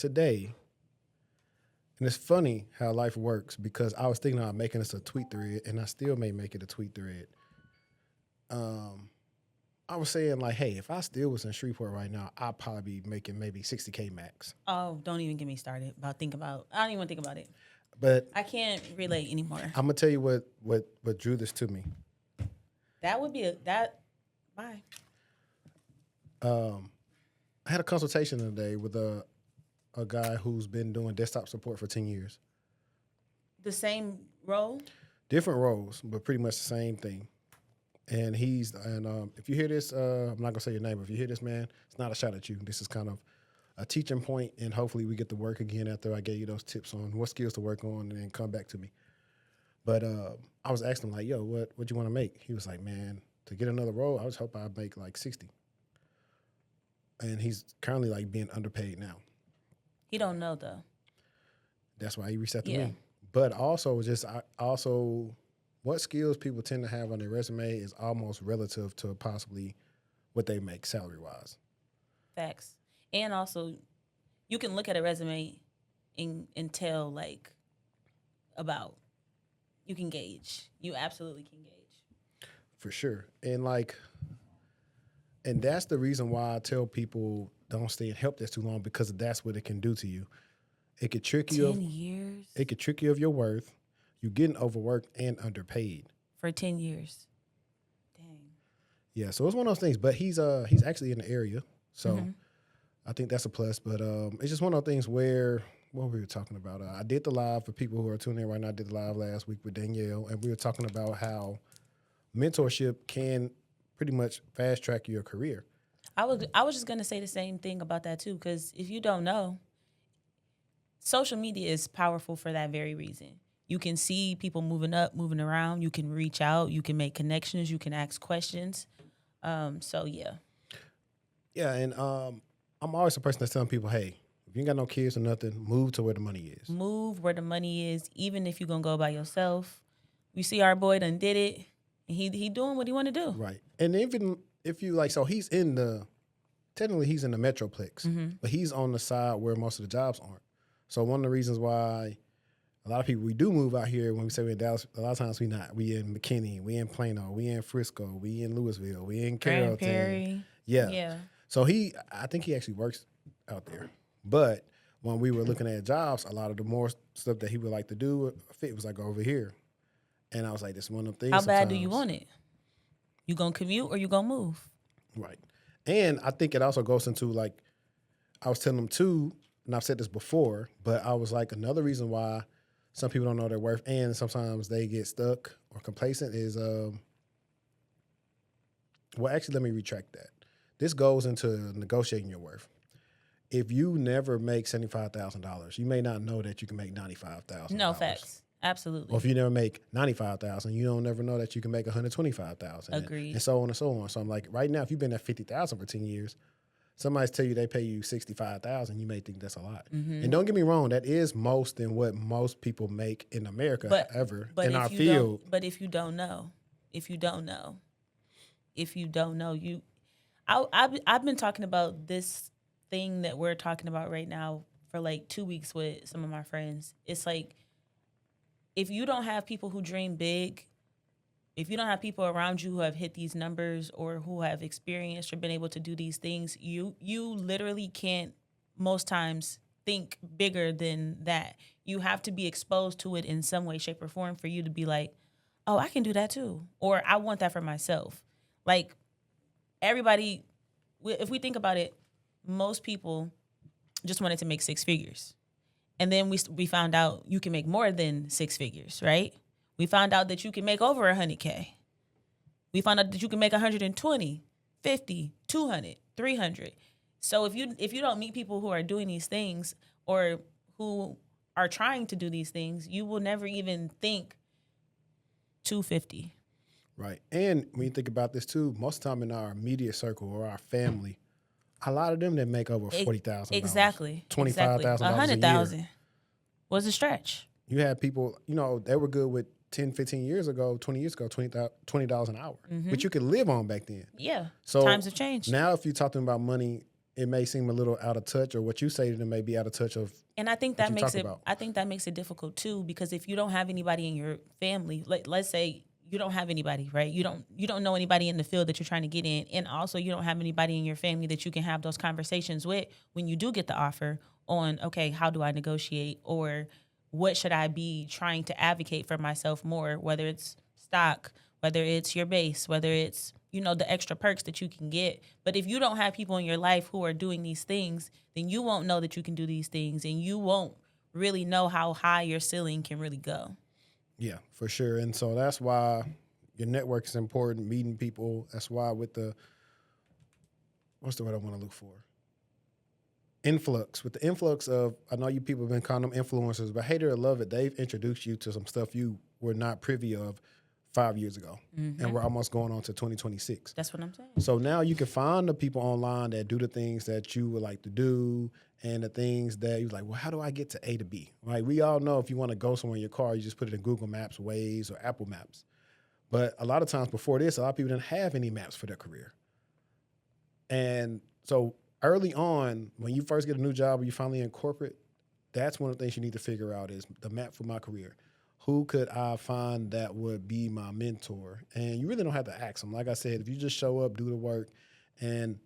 today, and it's funny how life works because I was thinking about making this a tweet thread, and I still may make it a tweet thread. I was saying like, hey, if I still was in Shreveport right now, I'd probably be making maybe $60K max. Oh, don't even get me started I don't even want to think about it. But I can't relate anymore. I'm gonna tell you what drew this to me. That would be bye. I had a consultation today with a guy who's been doing desktop support for 10 years. The same role? Different roles, but pretty much the same thing. And if you hear this, I'm not gonna say your name, but if you hear this, man, it's not a shot at you. This is kind of a teaching point, and hopefully we get to work again after I gave you those tips on what skills to work on, and then come back to me. But I was asking him like, yo, what you want to make? He was like, man, to get another role, I was hoping I'd make like 60. And he's currently like being underpaid now. He don't know though. That's why he reached out to me. But also what skills people tend to have on their resume is almost relative to possibly what they make salary-wise. Facts. And also, you can look at a resume and tell, like, about. You can gauge. You absolutely can gauge. For sure. And that's the reason why I tell people don't stay in help desk too long, because that's what it can do to you. It could trick you. 10 years? It could trick you of your worth. You're getting overworked and underpaid. For 10 years. Dang. Yeah, so it's one of those things. But he's actually in the area, so I think that's a plus. But it's just one of those things where what we were talking about. I did the live for people who are tuning in right now. I did the live last week with Danielle, and we were talking about how mentorship can pretty much fast track your career. I was just gonna say the same thing about that too, because if you don't know, social media is powerful for that very reason. You can see people moving up, moving around. You can reach out. You can make connections. You can ask questions. So, yeah. Yeah, and I'm always the person that's telling people, hey, if you ain't got no kids or nothing, move to where the money is. Move where the money is, even if you're going to go by yourself. We see our boy done did it, and he doing what he want to do. Right. And even if you so he's technically he's in the Metroplex, but he's on the side where most of the jobs aren't. So one of the reasons why a lot of people, we do move out here when we say we're in Dallas. A lot of times we not. We in McKinney, we in Plano, we in Frisco, we in Louisville, we in Carrollton. Perry. Yeah. So I think he actually works out there. But when we were looking at jobs, a lot of the more stuff that he would like to do fit was like over here. And I was like, this is one of the things. How bad do you want it? You gonna commute or you gonna move? Right. And I think it also goes into I was telling them too, and I've said this before, but I was like, another reason why some people don't know their worth and sometimes they get stuck or complacent is, actually, let me retract that. This goes into negotiating your worth. If you never make $75,000, you may not know that you can make $95,000. No, facts. Absolutely. Or if you never make $95,000, you don't never know that you can make $125,000. Agreed. And so on and so on. So I'm like, right now, if you've been at $50,000 for 10 years, somebody tell you they pay you $65,000, you may think that's a lot. And don't get me wrong, that is most than what most people make in America in our field. But if you don't know, I've been talking about this thing that we're talking about right now for like 2 weeks with some of my friends. It's like, if you don't have people who dream big, if you don't have people around you who have hit these numbers or who have experienced or been able to do these things, you literally can't most times think bigger than that. You have to be exposed to it in some way, shape, or form for you to be like, oh, I can do that too. Or I want that for myself. Like, everybody, if we think about it, most people just wanted to make six figures. And then we found out you can make more than six figures, right? We found out that you can make over 100K. We found out that you can make 120, 50, 200, 300. So if you don't meet people who are doing these things or who are trying to do these things, you will never even think 250. Right. And when you think about this too, most of the time in our immediate circle or our family, a lot of them that make over $40,000. Exactly. $25,000 $100,000 was a stretch. You had people, they were good with 10, 15 years ago, 20 years ago, $20 an hour, which you could live on back then. Yeah. So times have changed. Now if you're talking about money it may seem a little out of touch, or what you say to them may be out of touch of. And I think what that you makes talk it. about. I think that makes it difficult too, because if you don't have anybody in your family, let's say you don't have anybody, right? You don't know anybody in the field that you're trying to get in, and also you don't have anybody in your family that you can have those conversations with when you do get the offer on, okay, how do I negotiate, or what should I be trying to advocate for myself more, whether it's stock, whether it's your base, whether it's, the extra perks that you can get. But if you don't have people in your life who are doing these things, then you won't know that you can do these things, and you won't really know how high your ceiling can really go. Yeah, for sure. And so that's why your network is important, meeting people. That's why with the, what's the word I want to look for? Influx. With the influx of, I know you people have been calling them influencers, but hate it or love it, they've introduced you to some stuff you were not privy of 5 years ago. Mm-hmm. And we're almost going on to 2026. That's what I'm saying. So now you can find the people online that do the things that you would like to do, and the things that you're like, well, how do I get to A to B? Right? We all know if you want to go somewhere in your car, you just put it in Google Maps, Waze, or Apple Maps. But a lot of times before this, a lot of people didn't have any maps for their career. And so early on, when you first get a new job or you finally in corporate, that's one of the things you need to figure out is the map for my career. Who could I find that would be my mentor? And you really don't have to ask them. Like I said, if you just show up, do the work, and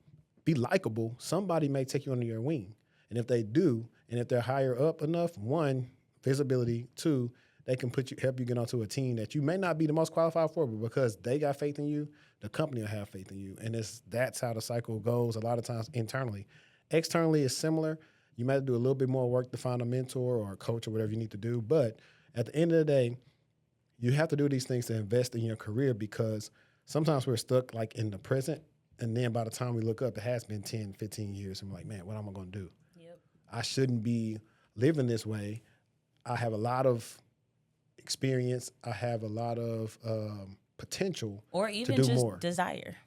be likable, somebody may take you under your wing. And if they do, and if they're higher up enough, one, visibility, two, they can help you get onto a team that you may not be the most qualified for, but because they got faith in you, the company will have faith in you. And that's how the cycle goes a lot of times internally. Externally, it's similar. You might have to do a little bit more work to find a mentor or a coach or whatever you need to do. But at the end of the day, you have to do these things to invest in your career, because sometimes we're stuck like in the present. And then by the time we look up, it has been 10, 15 years. And we're like, man, what am I going to do? Yep. I shouldn't be living this way. I have a lot of experience. I have a lot of potential or even to do just more. Desire.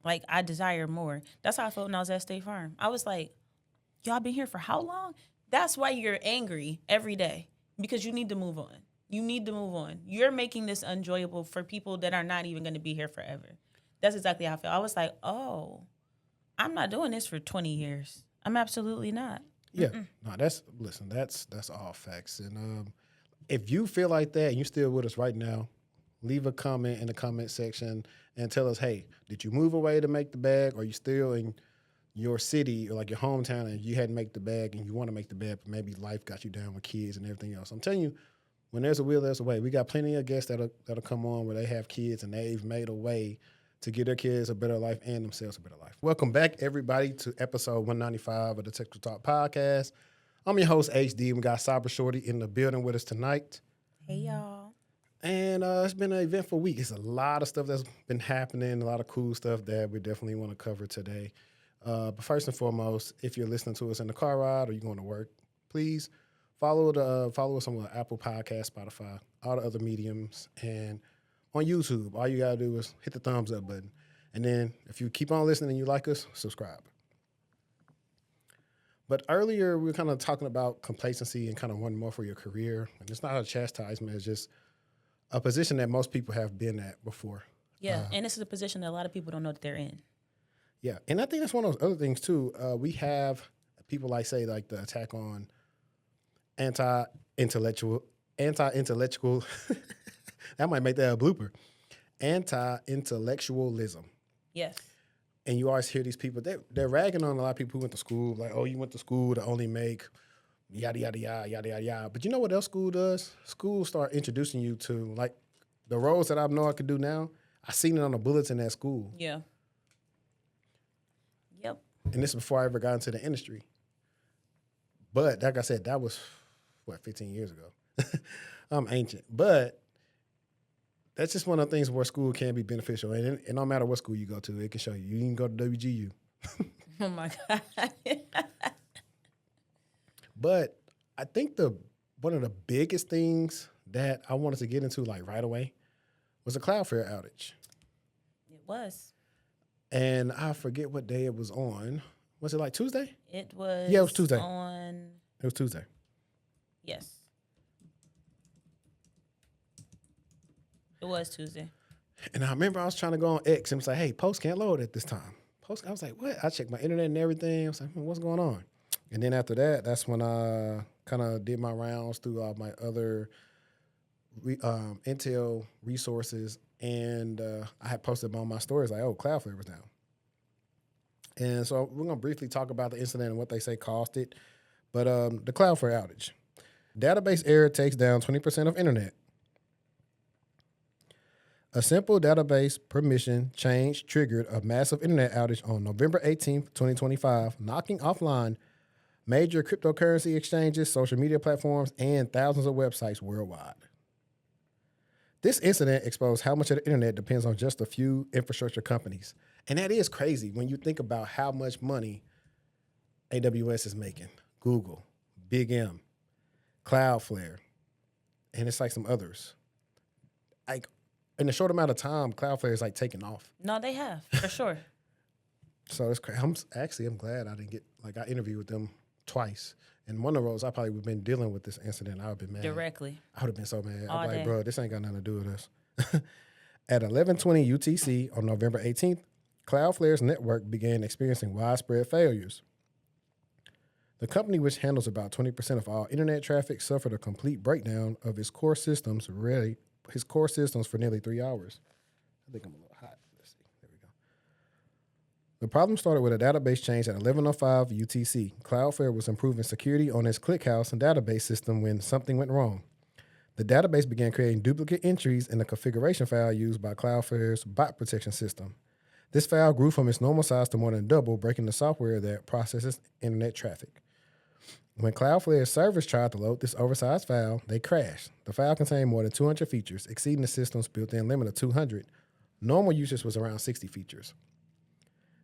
Like, I desire more. That's how I felt when I was at State Farm. I was like, y'all been here for how long? That's why you're angry every day, because you need to move on. You need to move on. You're making this enjoyable for people that are not even going to be here forever. That's exactly how I felt. I was like, oh, I'm not doing this for 20 years. I'm absolutely not. Yeah. No, that's all facts. And if you feel like that and you're still with us right now, leave a comment in the comment section and tell us, hey, did you move away to make the bag, or you still in your city or like your hometown and you hadn't make the bag and you want to make the bag, but maybe life got you down with kids and everything else. I'm telling you, when there's a will, there's a way. We got plenty of guests that'll come on where they have kids and they've made a way to give their kids a better life and themselves a better life. Welcome back, everybody, to episode 195 of the Tech Talk Podcast. I'm your host, HD. We got CyberShortieee in the building with us tonight. Hey, y'all. And it's been an eventful week. It's a lot of stuff that's been happening, a lot of cool stuff that we definitely want to cover today. But first and foremost, if you're listening to us in the car ride or you're going to work, please follow us on Apple Podcasts, Spotify, all the other mediums, and on YouTube. All you got to do is hit the thumbs up button. And then if you keep on listening and you like us, subscribe. But earlier, we were kind of talking about complacency and kind of wanting more for your career. And it's not a chastisement. It's just a position that most people have been at before. Yeah, and this is a position that a lot of people don't know that they're in. Yeah, and I think that's one of those other things, too. We have people like the attack on anti-intellectual, that might make that a blooper, anti-intellectualism. Yes. And you always hear these people, they're ragging on a lot of people who went to school, like, oh, you went to school to only make yada, yada, yada, yada, yada, yada. But you know what else school does? School start introducing you to, like, the roles that I know I could do now. I seen it on the bulletin at school. Yeah. Yep. And this is before I ever got into the industry. But like I said, that was, 15 years ago. I'm ancient. But that's just one of the things where school can be beneficial. And no matter what school you go to, it can show you. You can go to WGU. Oh, my God. But I think one of the biggest things that I wanted to get into like right away was a Cloudflare outage. It was. And I forget what day it was on. Was it like Tuesday? It was. Yeah, it was Tuesday. It was Tuesday. Yes. It was Tuesday. And I remember I was trying to go on X and was like, hey, post can't load at this time. host. I was like, what? I checked my internet and everything. I was like, what's going on? And then after that, that's when I kind of did my rounds through all my other Intel resources, and I had posted on my stories like, oh, Cloudflare was down. And so we're going to briefly talk about the incident and what they say caused it. But the Cloudflare outage. Database error takes down 20% of internet. A simple database permission change triggered a massive internet outage on November 18th, 2025, knocking offline major cryptocurrency exchanges, social media platforms, and thousands of websites worldwide. This incident exposed how much of the internet depends on just a few infrastructure companies. And that is crazy when you think about how much money AWS is making. Google, Big M, Cloudflare, and it's like some others. Like in a short amount of time, Cloudflare is like taking off. No, they have, for sure. So it's crazy. I'm glad I didn't I interviewed with them twice. And one of those, I probably would have been dealing with this incident. I would have been mad. Directly. I would have been so mad. All I'm like, day. bro, this ain't got nothing to do with us. At 11:20 UTC on November 18th, Cloudflare's network began experiencing widespread failures. The company, which handles about 20% of all internet traffic, suffered a complete breakdown of its core systems for nearly 3 hours. I think I'm a little hot. Let's see. There we go. The problem started with a database change at 11:05 UTC. Cloudflare was improving security on its ClickHouse and database system when something went wrong. The database began creating duplicate entries in the configuration file used by Cloudflare's bot protection system. This file grew from its normal size to more than double, breaking the software that processes internet traffic. When Cloudflare's servers tried to load this oversized file, they crashed. The file contained more than 200 features, exceeding the system's built-in limit of 200. Normal usage was around 60 features.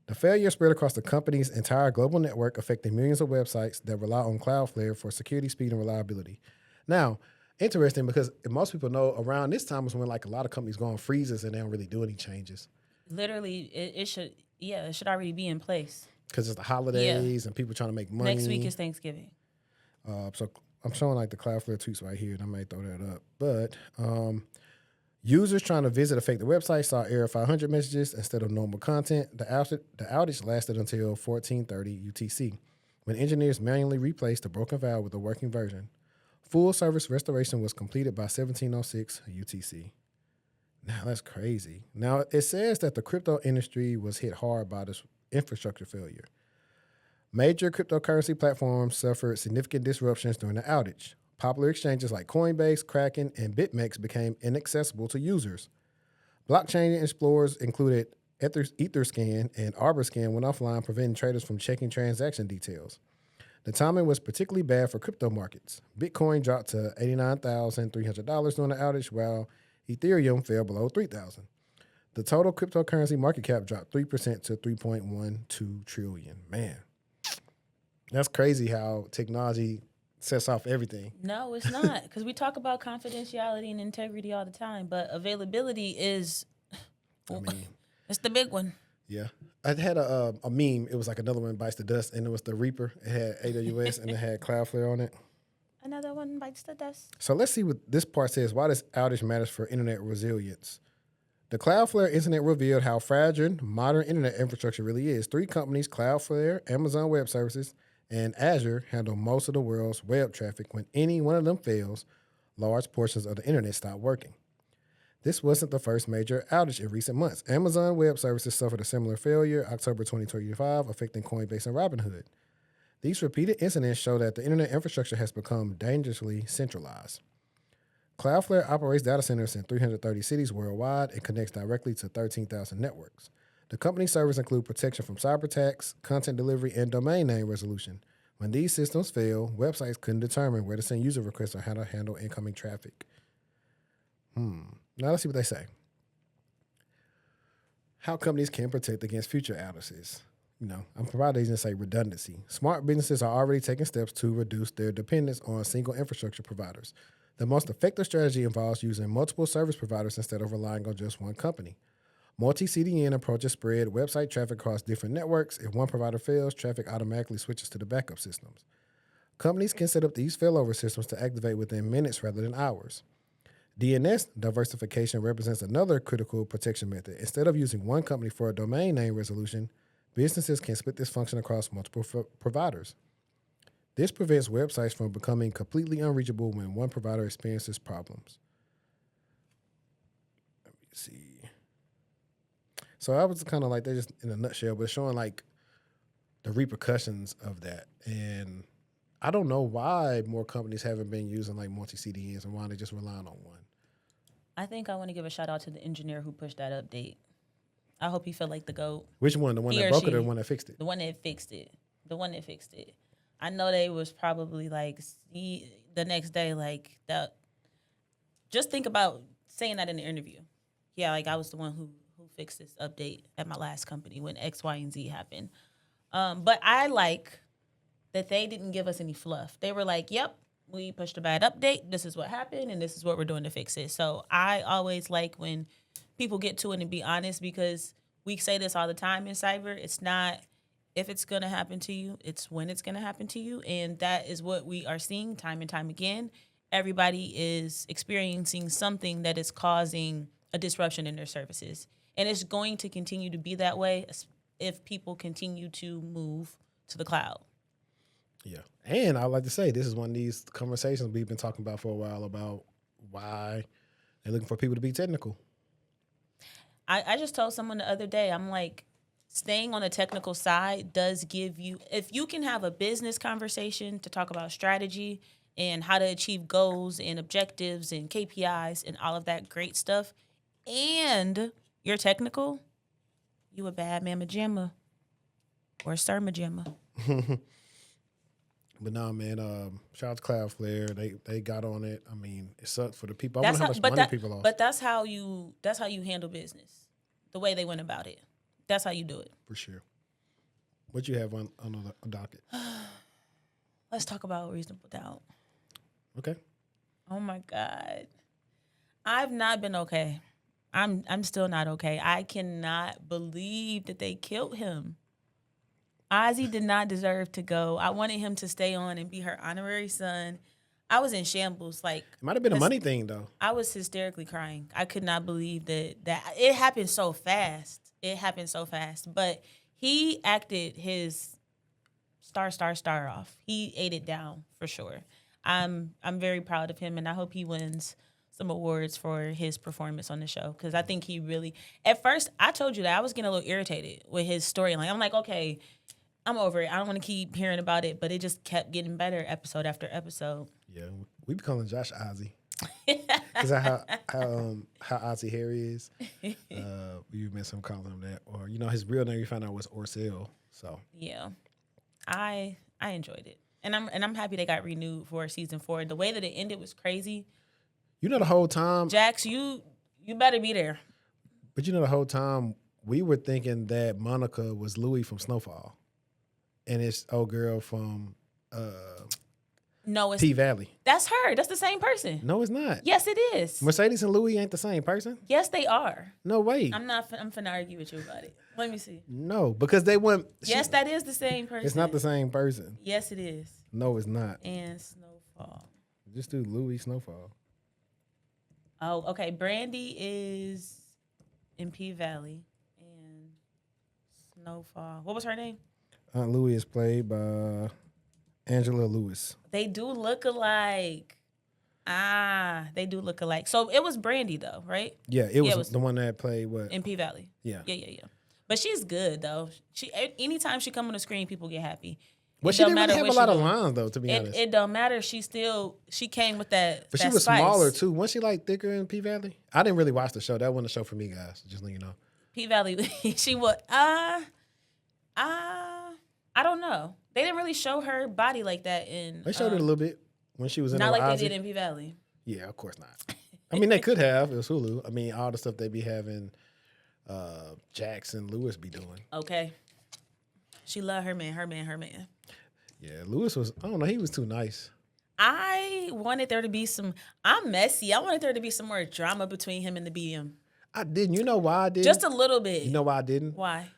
The failure spread across the company's entire global network, affecting millions of websites that rely on Cloudflare for security, speed, and reliability. Now, interesting because most people know around this time is when like a lot of companies go on freezes and they don't really do any changes. Literally, it should already be in place. Because it's the holidays and people trying to make money. Next week is Thanksgiving. So I'm showing like the Cloudflare tweets right here, and I may throw that up. But users trying to visit affected websites saw error 500 messages instead of normal content. The outage lasted until 14:30 UTC, when engineers manually replaced the broken file with a working version. Full service restoration was completed by 17:06 UTC. Now, that's crazy. Now, it says that the crypto industry was hit hard by this infrastructure failure. Major cryptocurrency platforms suffered significant disruptions during the outage. Popular exchanges like Coinbase, Kraken, and BitMEX became inaccessible to users. Blockchain explorers included Etherscan and Arborscan went offline, preventing traders from checking transaction details. The timing was particularly bad for crypto markets. Bitcoin dropped to $89,300 during the outage, while Ethereum fell below $3,000. The total cryptocurrency market cap dropped 3% to $3.12 trillion. Man, that's crazy how technology sets off everything. No, it's not, because we talk about confidentiality and integrity all the time, but availability is, it's the big one. Yeah. I had a meme. It was like another one bites the dust, and it was the Reaper. It had AWS and it had Cloudflare on it. Another one bites the dust. So let's see what this part says. Why this outage matters for internet resilience. The Cloudflare incident revealed how fragile modern internet infrastructure really is. 3 companies, Cloudflare, Amazon Web Services, and Azure, handle most of the world's web traffic. When any one of them fails, large portions of the internet stop working. This wasn't the first major outage in recent months. Amazon Web Services suffered a similar failure October 2025, affecting Coinbase and Robinhood. These repeated incidents show that the internet infrastructure has become dangerously centralized. Cloudflare operates data centers in 330 cities worldwide and connects directly to 13,000 networks. The company's servers include protection from cyber attacks, content delivery, and domain name resolution. When these systems fail, websites couldn't determine where to send user requests or how to handle incoming traffic. Now let's see what they say. How companies can protect against future outages. I'm providing to say redundancy. Smart businesses are already taking steps to reduce their dependence on single infrastructure providers. The most effective strategy involves using multiple service providers instead of relying on just one company. Multi-CDN approaches spread website traffic across different networks. If one provider fails, traffic automatically switches to the backup systems. Companies can set up these failover systems to activate within minutes rather than hours. DNS diversification represents another critical protection method. Instead of using one company for a domain name resolution, Businesses can split this function across multiple providers. This prevents websites from becoming completely unreachable when one provider experiences problems. Let me see. So I was kind of like, they're just in a nutshell, but showing like the repercussions of that. And I don't know why more companies haven't been using like multi-CDNs and why they just relying on one. I think I want to give a shout out to the engineer who pushed that update. I hope he felt like the GOAT. Which one? The one that broke it or the one that fixed it? The one that fixed it. The one that fixed it. I know they was probably like the next day like that. Just think about saying that in the interview. Yeah, like I was the one who fixed this update at my last company when X, Y, and Z happened. But I like that they didn't give us any fluff. They were like, yep, we pushed a bad update. This is what happened, and this is what we're doing to fix it. So I always like when people get to it and be honest, because we say this all the time in cyber. It's not if it's going to happen to you, it's when it's going to happen to you. And that is what we are seeing time and time again. Everybody is experiencing something that is causing a disruption in their services. And it's going to continue to be that way if people continue to move to the cloud. Yeah. And I like to say, this is one of these conversations we've been talking about for a while about why they're looking for people to be technical. I just told someone the other day, I'm like, staying on the technical side does give you, if you can have a business conversation to talk about strategy and how to achieve goals and objectives and KPIs and all of that great stuff, and you're technical, you a bad mamma jamma or a sir jamma. But no, man, shout out to Cloudflare. They got on it. I mean, it sucked for the people. I wonder how much money people lost. But that's how you handle business. The way they went about it. That's how you do it. For sure. What you have on the docket? Let's talk about reasonable doubt. Okay. Oh my God. I've not been okay. I'm still not okay. I cannot believe that they killed him. Ozzy did not deserve to go. I wanted him to stay on and be her honorary son. I was in shambles. Like, it might have been a money thing, though. I was hysterically crying. I could not believe that it happened so fast. It happened so fast. But he acted his star off. He ate it down for sure. I'm very proud of him, and I hope he wins some awards for his performance on the show, because I think he really. At first, I told you that I was getting a little irritated with his storyline. I'm like, okay, I'm over it. I don't want to keep hearing about it, but it just kept getting better episode after episode. Yeah, we be calling Josh Ozzy because how Ozzy Harry is. We've been some calling him that, or his real name we found out was Orcel. So yeah, I enjoyed it, and I'm happy they got renewed for season 4. The way that it ended was crazy. The whole time, Jax, you better be there. But the whole time we were thinking that Monica was Louis from Snowfall, and it's old girl from no, it's P-Valley. That's her. That's the same person. No, it's not. Yes, it is. Mercedes and Louis ain't the same person. Yes, they are. No way. I'm finna argue with you about it. Let me see. No, because they went. Yes, that is the same person. It's not the same person. Yes, it is. No, it's not. And Snowfall. Just do Louis Snowfall. Oh, okay. Brandy is in P-Valley and Snowfall. What was her name? Aunt Louis is played by Angela Lewis. They do look alike. They do look alike. So it was Brandy though, right? Yeah, it was the one that played what? In P-Valley. Yeah. Yeah. But she's good though. Anytime she come on the screen, people get happy. Well, she didn't really have a lot of lines though, to be honest. It don't matter. She came with that. But she was spice. smaller too. Wasn't she like thicker in P-Valley? I didn't really watch the show. That wasn't a show for me, guys. Just so you know. P-Valley, she was. I don't know. They didn't really show her body like that in. They showed it a little bit when she was in. Not like Ozzy. they did in P-Valley. Yeah, of course not. I mean, they could have. It was Hulu. I mean, all the stuff they be having Jackson Lewis be doing. Okay. She loved her man. Yeah, Lewis was, I don't know, he was too nice. I wanted there to be I'm messy. I wanted there to be some more drama between him and the BM. I didn't. You know why I didn't? Just a little bit. You know why I didn't? Why?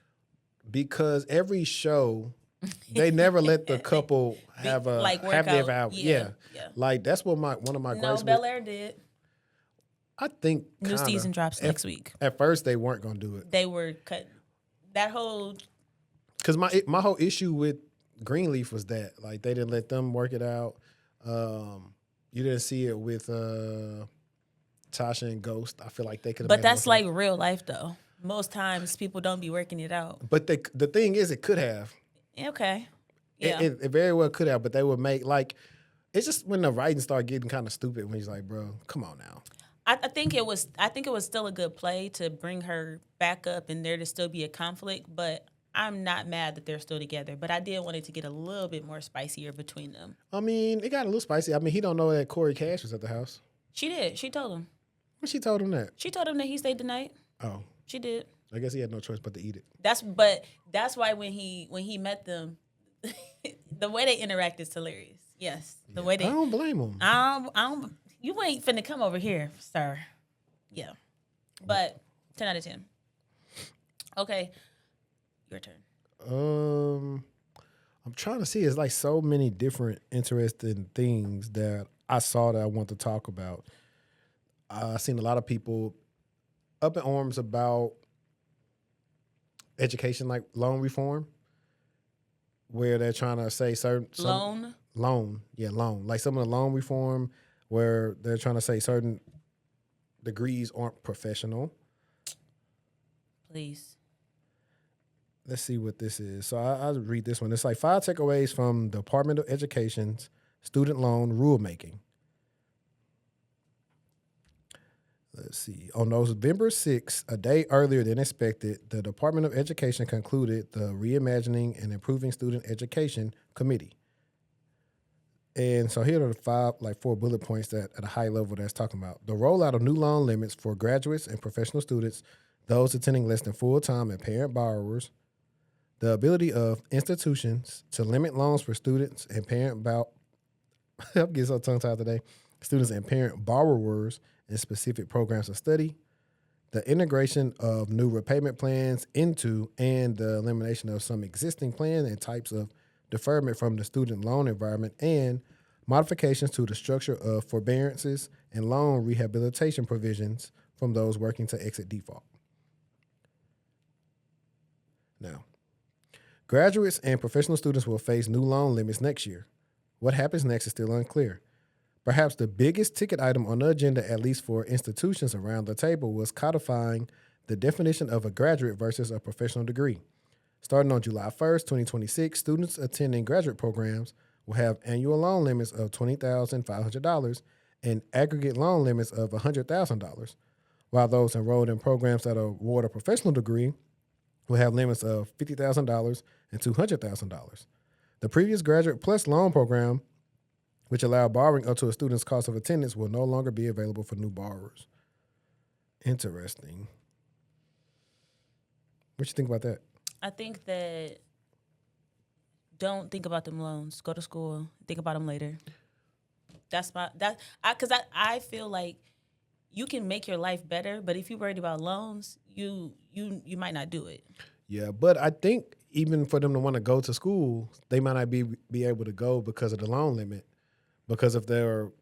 Because every show, they never let the couple have a happy ever hour. Yeah. Like, that's what one of my gripes. No, Bel Air did. I think new season drops next week. At first, they weren't going to do it. They were cut. That whole Because my whole issue with Greenleaf was that like they didn't let them work it out. You didn't see it with Tasha and Ghost. I feel like they could have. But that's like real life though. Most times people don't be working it out. But the thing is, it could have. Okay. Yeah. It very well could have, but they would make like it's just when the writing started getting kind of stupid when he's like, bro, come on now. I think it was still a good play to bring her back up and there to still be a conflict, but I'm not mad that they're still together. But I did want it to get a little bit more spicier between them. I mean, it got a little spicy. I mean, he don't know that Corey Cash was at the house. She did. She told him. When she told him that? She told him that he stayed the night. Oh. She did. I guess he had no choice but to eat it. That's why when he met them, the way they interact is hilarious. Yes. The way they I don't blame him. I don't you ain't finna come over here, sir. Yeah. But 10 out of 10. Okay. Your turn. I'm trying to see. It's like so many different interesting things that I saw that I want to talk about. I've seen a lot of people up in arms about education, like loan reform, where they're trying to say Loan. Like some of the loan reform where they're trying to say certain degrees aren't professional. Please. Let's see what this is. So I'll read this one. It's like 5 takeaways from the Department of Education's student loan rulemaking. Let's see. On November 6th, a day earlier than expected, the Department of Education concluded the Reimagining and Improving Student Education Committee. And so here are the 4 bullet points that at a high level that's talking about. The rollout of new loan limits for graduates and professional students, those attending less than full-time and parent borrowers. The ability of institutions to limit loans for students and parent I'm getting so tongue-tied today. Students and parent borrowers in specific programs of study. The integration of new repayment plans into and the elimination of some existing plans and types of deferment from the student loan environment, and modifications to the structure of forbearances and loan rehabilitation provisions from those working to exit default. Now, graduates and professional students will face new loan limits next year. What happens next is still unclear. Perhaps the biggest ticket item on the agenda, at least for institutions around the table, was codifying the definition of a graduate versus a professional degree. Starting on July 1st, 2026, students attending graduate programs will have annual loan limits of $20,500 and aggregate loan limits of $100,000, while those enrolled in programs that award a professional degree will have limits of $50,000 and $200,000. The previous Graduate Plus loan program, which allowed borrowing up to a student's cost of attendance, will no longer be available for new borrowers. Interesting. What you think about that? I think that don't think about them loans. Go to school. Think about them later. Because I feel like you can make your life better, but if you're worried about loans, you might not do it. Yeah, but I think even for them to want to go to school, they might not be able to go because of the loan limit, because if their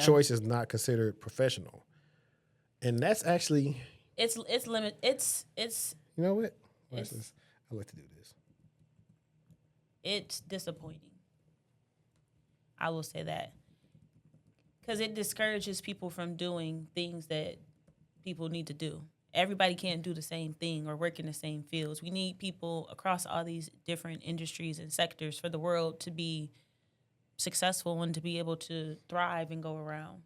choice is not considered professional, and that's actually it's limit. It's you know what? Watch this. I like to do this. It's disappointing. I will say that. Because it discourages people from doing things that people need to do. Everybody can't do the same thing or work in the same fields. We need people across all these different industries and sectors for the world to be successful and to be able to thrive and go around.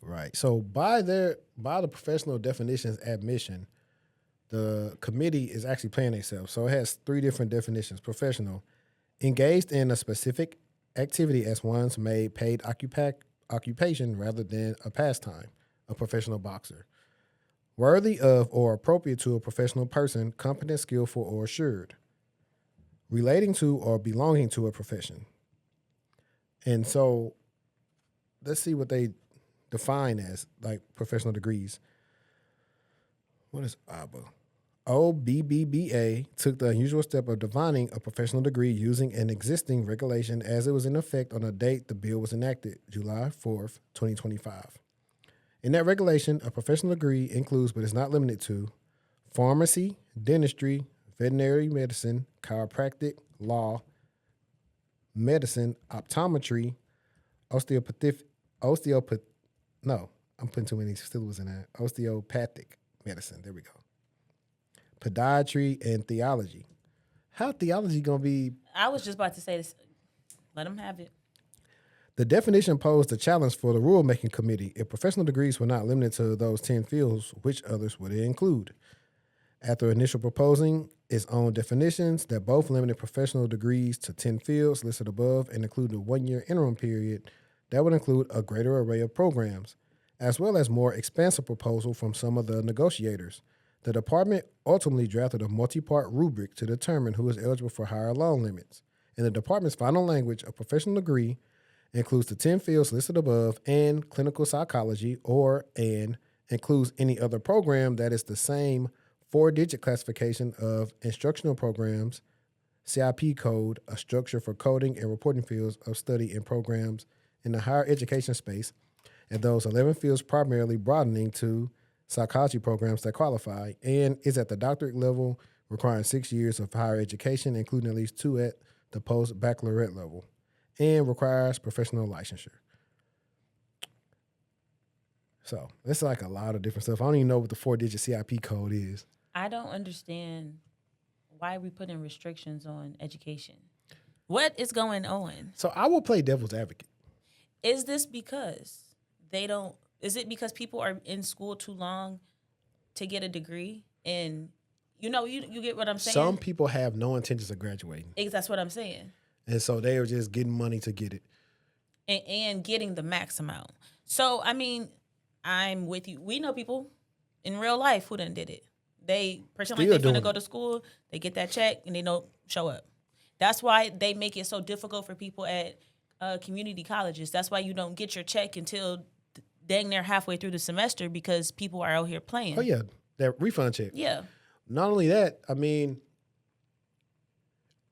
Right. So by the professional definitions admission, the committee is actually playing itself. So it has 3 different definitions. Professional, engaged in a specific activity as one's made paid occupation rather than a pastime, a professional boxer. Worthy of or appropriate to a professional person, competent, skillful, or assured. Relating to or belonging to a profession. And so let's see what they define as like professional degrees. What is ABA? OBBBA took the unusual step of defining a professional degree using an existing regulation as it was in effect on the date the bill was enacted, July 4th, 2025. In that regulation, a professional degree includes, but is not limited to, pharmacy, dentistry, veterinary medicine, chiropractic, law, medicine, optometry, no, I'm putting too many syllables in there. Osteopathic medicine. There we go. Podiatry and theology. How theology gonna be? I was just about to say this. Let them have it. The definition posed a challenge for the rulemaking committee. If professional degrees were not limited to those 10 fields, which others would it include? After initial proposing its own definitions that both limited professional degrees to 10 fields listed above and included a 1-year interim period that would include a greater array of programs, as well as more expansive proposal from some of the negotiators. The department ultimately drafted a multi-part rubric to determine who is eligible for higher loan limits. In the department's final language, a professional degree includes the 10 fields listed above and clinical psychology and includes any other program that is the same 4-digit classification of instructional programs, CIP code, a structure for coding and reporting fields of study and programs in the higher education space, and those 11 fields primarily broadening to psychology programs that qualify, and is at the doctorate level requiring 6 years of higher education, including at least 2 at the post-baccalaureate level, and requires professional licensure. So it's like a lot of different stuff. I don't even know what the 4-digit CIP code is. I don't understand why we put in restrictions on education. What is going on? So I will play devil's advocate. Is this because they don't? Is it because people are in school too long to get a degree? And you get what I'm saying? Some people have no intentions of graduating. That's what I'm saying. And so they are just getting money to get it. And getting the max amount. So, I mean, I'm with you. We know people in real life who done did it. They pretend like they're going to go to school, they get that check, and they don't show up. That's why they make it so difficult for people at community colleges. That's why you don't get your check until dang near halfway through the semester because people are out here playing. Oh, yeah, that refund check. Yeah. Not only that, I mean,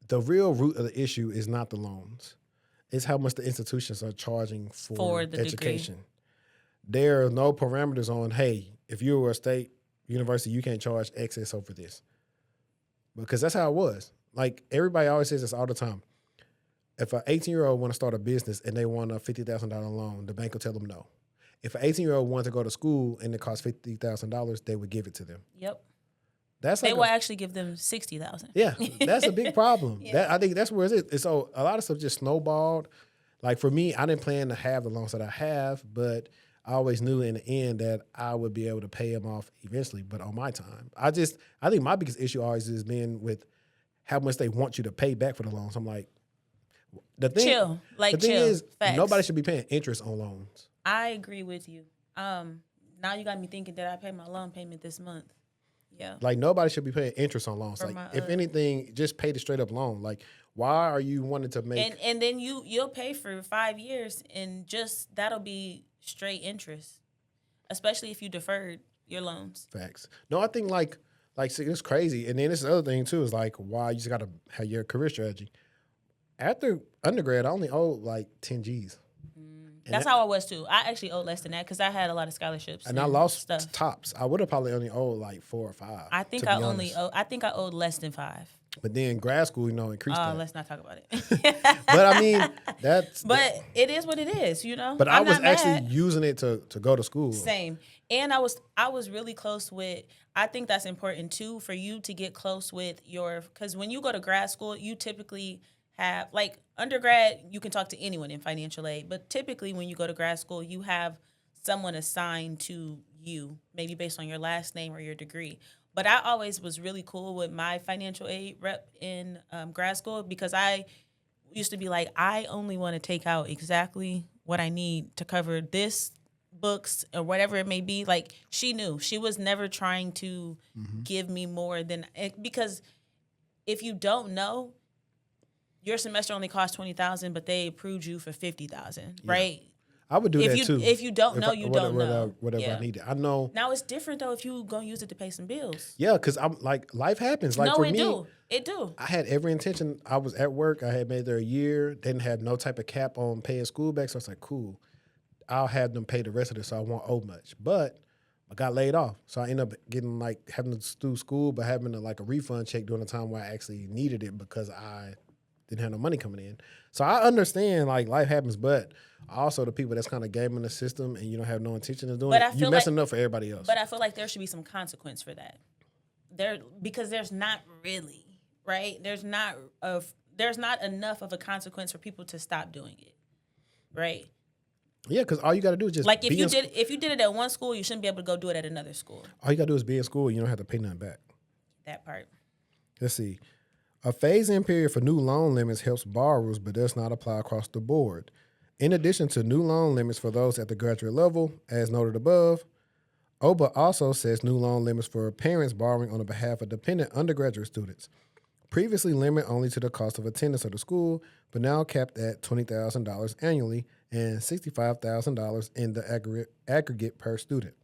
the real root of the issue is not the loans. It's how much the institutions are charging for the education. Degree. There are no parameters on, hey, if you were a state university, you can't charge excess over this. Because that's how it was. Like, everybody always says this all the time. If an 18-year-old want to start a business and they want a $50,000 loan, the bank will tell them no. If an 18-year-old wants to go to school and it costs $50,000, they would give it to them. Yep. They will actually give them $60,000. Yeah, that's a big problem. Yeah. I think that's where it is. And so a lot of stuff just snowballed. Like for me, I didn't plan to have the loans that I have, but I always knew in the end that I would be able to pay them off eventually, but on my time. I think my biggest issue always has been with how much they want you to pay back for the loans. I'm like, the thing is, Facts. Nobody should be paying interest on loans. I agree with you. Now you got me thinking that I pay my loan payment this month. Yeah. Like, nobody should be paying interest on loans. Like, if anything, just pay the straight up loan. Like, why are you wanting to make... And then you'll pay for 5 years, and just that'll be straight interest, especially if you deferred your loans. Facts. No, I think, like see, it's crazy. And then this other thing, too, is, like, why you just got to have your career strategy. After undergrad, I only owed, like, 10 G's. That's how I was too. I actually owed less than that because I had a lot of scholarships and I lost stuff. Tops. I would have probably only owed like 4 or 5. I think I owed less than 5. But then grad school, increased that. Let's not talk about it. But I mean, it is what it is, But I was actually using it to go to school. Same. And I was really close with. I think that's important too for you to get close with because when you go to grad school, you typically have, like, undergrad, you can talk to anyone in financial aid, but typically when you go to grad school, you have someone assigned to you, maybe based on your last name or your degree. But I always was really cool with my financial aid rep in grad school because I used to be like, I only want to take out exactly what I need to cover this, books, or whatever it may be. Like, she knew. She was never trying to give me more than, because if you don't know, your semester only cost $20,000, but they approved you for $50,000, right? I would do that too. If you don't know, you don't know. Whatever I needed, I know. Now it's different though if you gonna use it to pay some bills. Yeah, because I'm like, life happens. Like, for me, it do. I had every intention. I was at work. I had made there a year. Didn't have no type of cap on paying school back. So I was like, cool. I'll have them pay the rest of this, so I won't owe much. But I got laid off. So I ended up getting like having to do school, but having a refund check during the time where I actually needed it because I didn't have no money coming in. So I understand like life happens, but also the people that's kind of gaming the system and you don't have no intention of doing But it, I feel you're messing up for everybody else. But I feel like there should be some consequence for that. Because there's not really, right? There's not enough of a consequence for people to stop doing it, right? Yeah, because all you got to do is just like if you did it at one school, you shouldn't be able to go do it at another school. All you got to do is be in school and you don't have to pay nothing back. That part. Let's see. A phase-in period for new loan limits helps borrowers but does not apply across the board. In addition to new loan limits for those at the graduate level, as noted above, OBA also sets new loan limits for parents borrowing on the behalf of dependent undergraduate students. Previously limited only to the cost of attendance of the school, but now capped at $20,000 annually and $65,000 in the aggregate per student.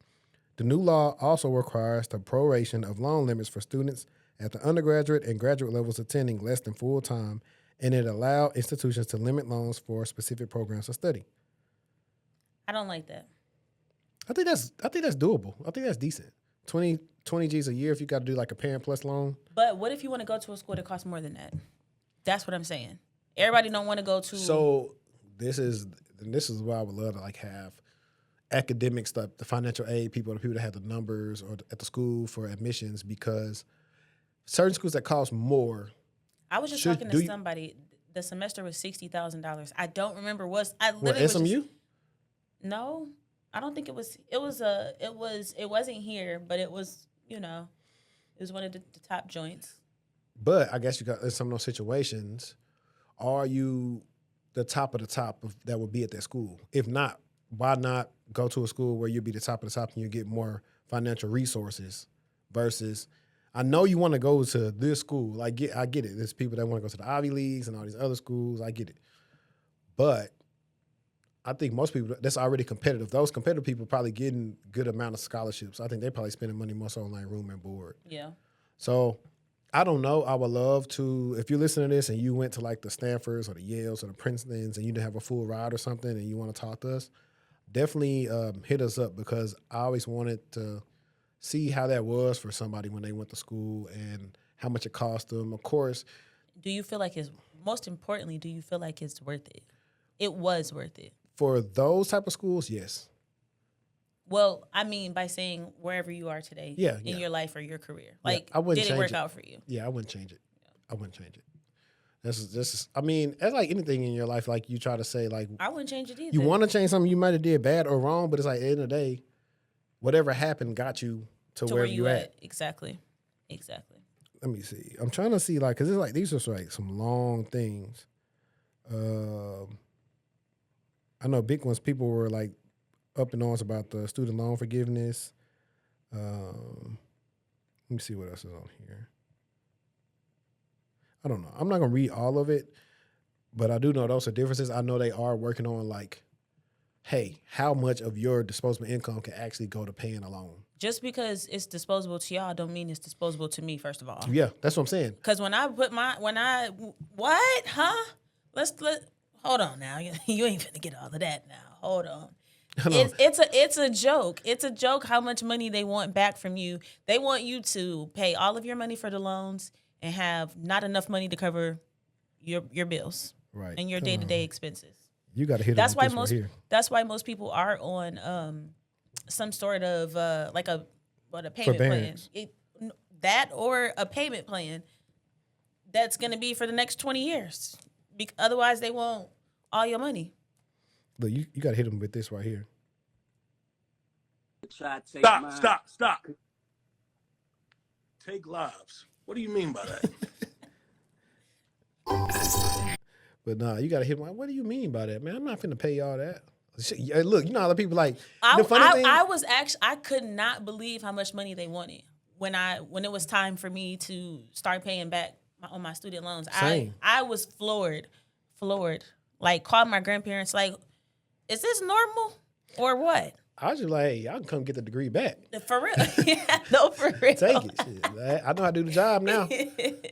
The new law also requires the proration of loan limits for students at the undergraduate and graduate levels attending less than full time, and it allowed institutions to limit loans for specific programs of study. I don't like that. I think that's doable. I think that's decent. 20 G's a year if you got to do like a Parent Plus loan. But what if you want to go to a school that costs more than that? That's what I'm saying. Everybody don't want to go to. So this is why I would love to like have academic stuff, the financial aid people, the people that have the numbers or at the school for admissions, because certain schools that cost more. I was just talking to somebody. The semester was $60,000. I don't remember SMU? No, I don't think it was. It wasn't here, but it was. It was one of the top joints. But I guess you got in some of those situations. Are you the top of the top that would be at that school? If not, why not go to a school where you'll be the top of the top and you get more financial resources versus, I know you want to go to this school. I get it. There's people that want to go to the Ivy Leagues and all these other schools. I get it. But I think most people, that's already competitive. Those competitive people probably getting good amount of scholarships. I think they're probably spending money more so on like room and board. Yeah. So I don't know. I would love to, if you listen to this and you went to like the Stanfords or the Yales or the Princetons and you didn't have a full ride or something and you want to talk to us, definitely hit us up, because I always wanted to see how that was for somebody when they went to school and how much it cost them. Of course. Do you feel like most importantly, do you feel like it's worth it? It was worth it. For those type of schools, yes. Well, I mean, by saying wherever you are today in your life or your career. Like, did it work out for you? Yeah, I wouldn't change it. I wouldn't change it. This is, I mean, as like anything in your life, like you try to say, like, I wouldn't change it either. You want to change something you might have did bad or wrong, but it's like at the end of the day, whatever happened got you to where you at. Exactly. Let me see. I'm trying to see, like, because it's like, these are like some long things. I know big ones, people were like up in arms about the student loan forgiveness. Let me see what else is on here. I don't know. I'm not going to read all of it, but I do know those are differences. I know they are working on like, hey, how much of your disposable income can actually go to paying a loan? Just because it's disposable to y'all don't mean it's disposable to me, first of all. Yeah, that's what I'm saying. Because when I put what? Huh? Let's hold on now. You ain't finna get all of that now. Hold on. It's a joke. It's a joke how much money they want back from you. They want you to pay all of your money for the loans and have not enough money to cover your bills, right, and your day-to-day expenses. You got to hit. That's why most people are on some sort of like a payment plan. That or a payment plan that's going to be for the next 20 years. Otherwise, they want all your money. Look, you got to hit them with this right here. Stop. Take lives. What do you mean by that? But nah, you got to hit them. What do you mean by that, man? I'm not finna pay y'all that. Look, you know how the people like. I could not believe how much money they wanted when it was time for me to start paying back on my student loans. Same. I was floored. Like, called my grandparents. Like, is this normal or what? I was just like, hey, y'all can come get the degree back. For real. Yeah, no, for real. Take it. Shit. I know how to do the job now.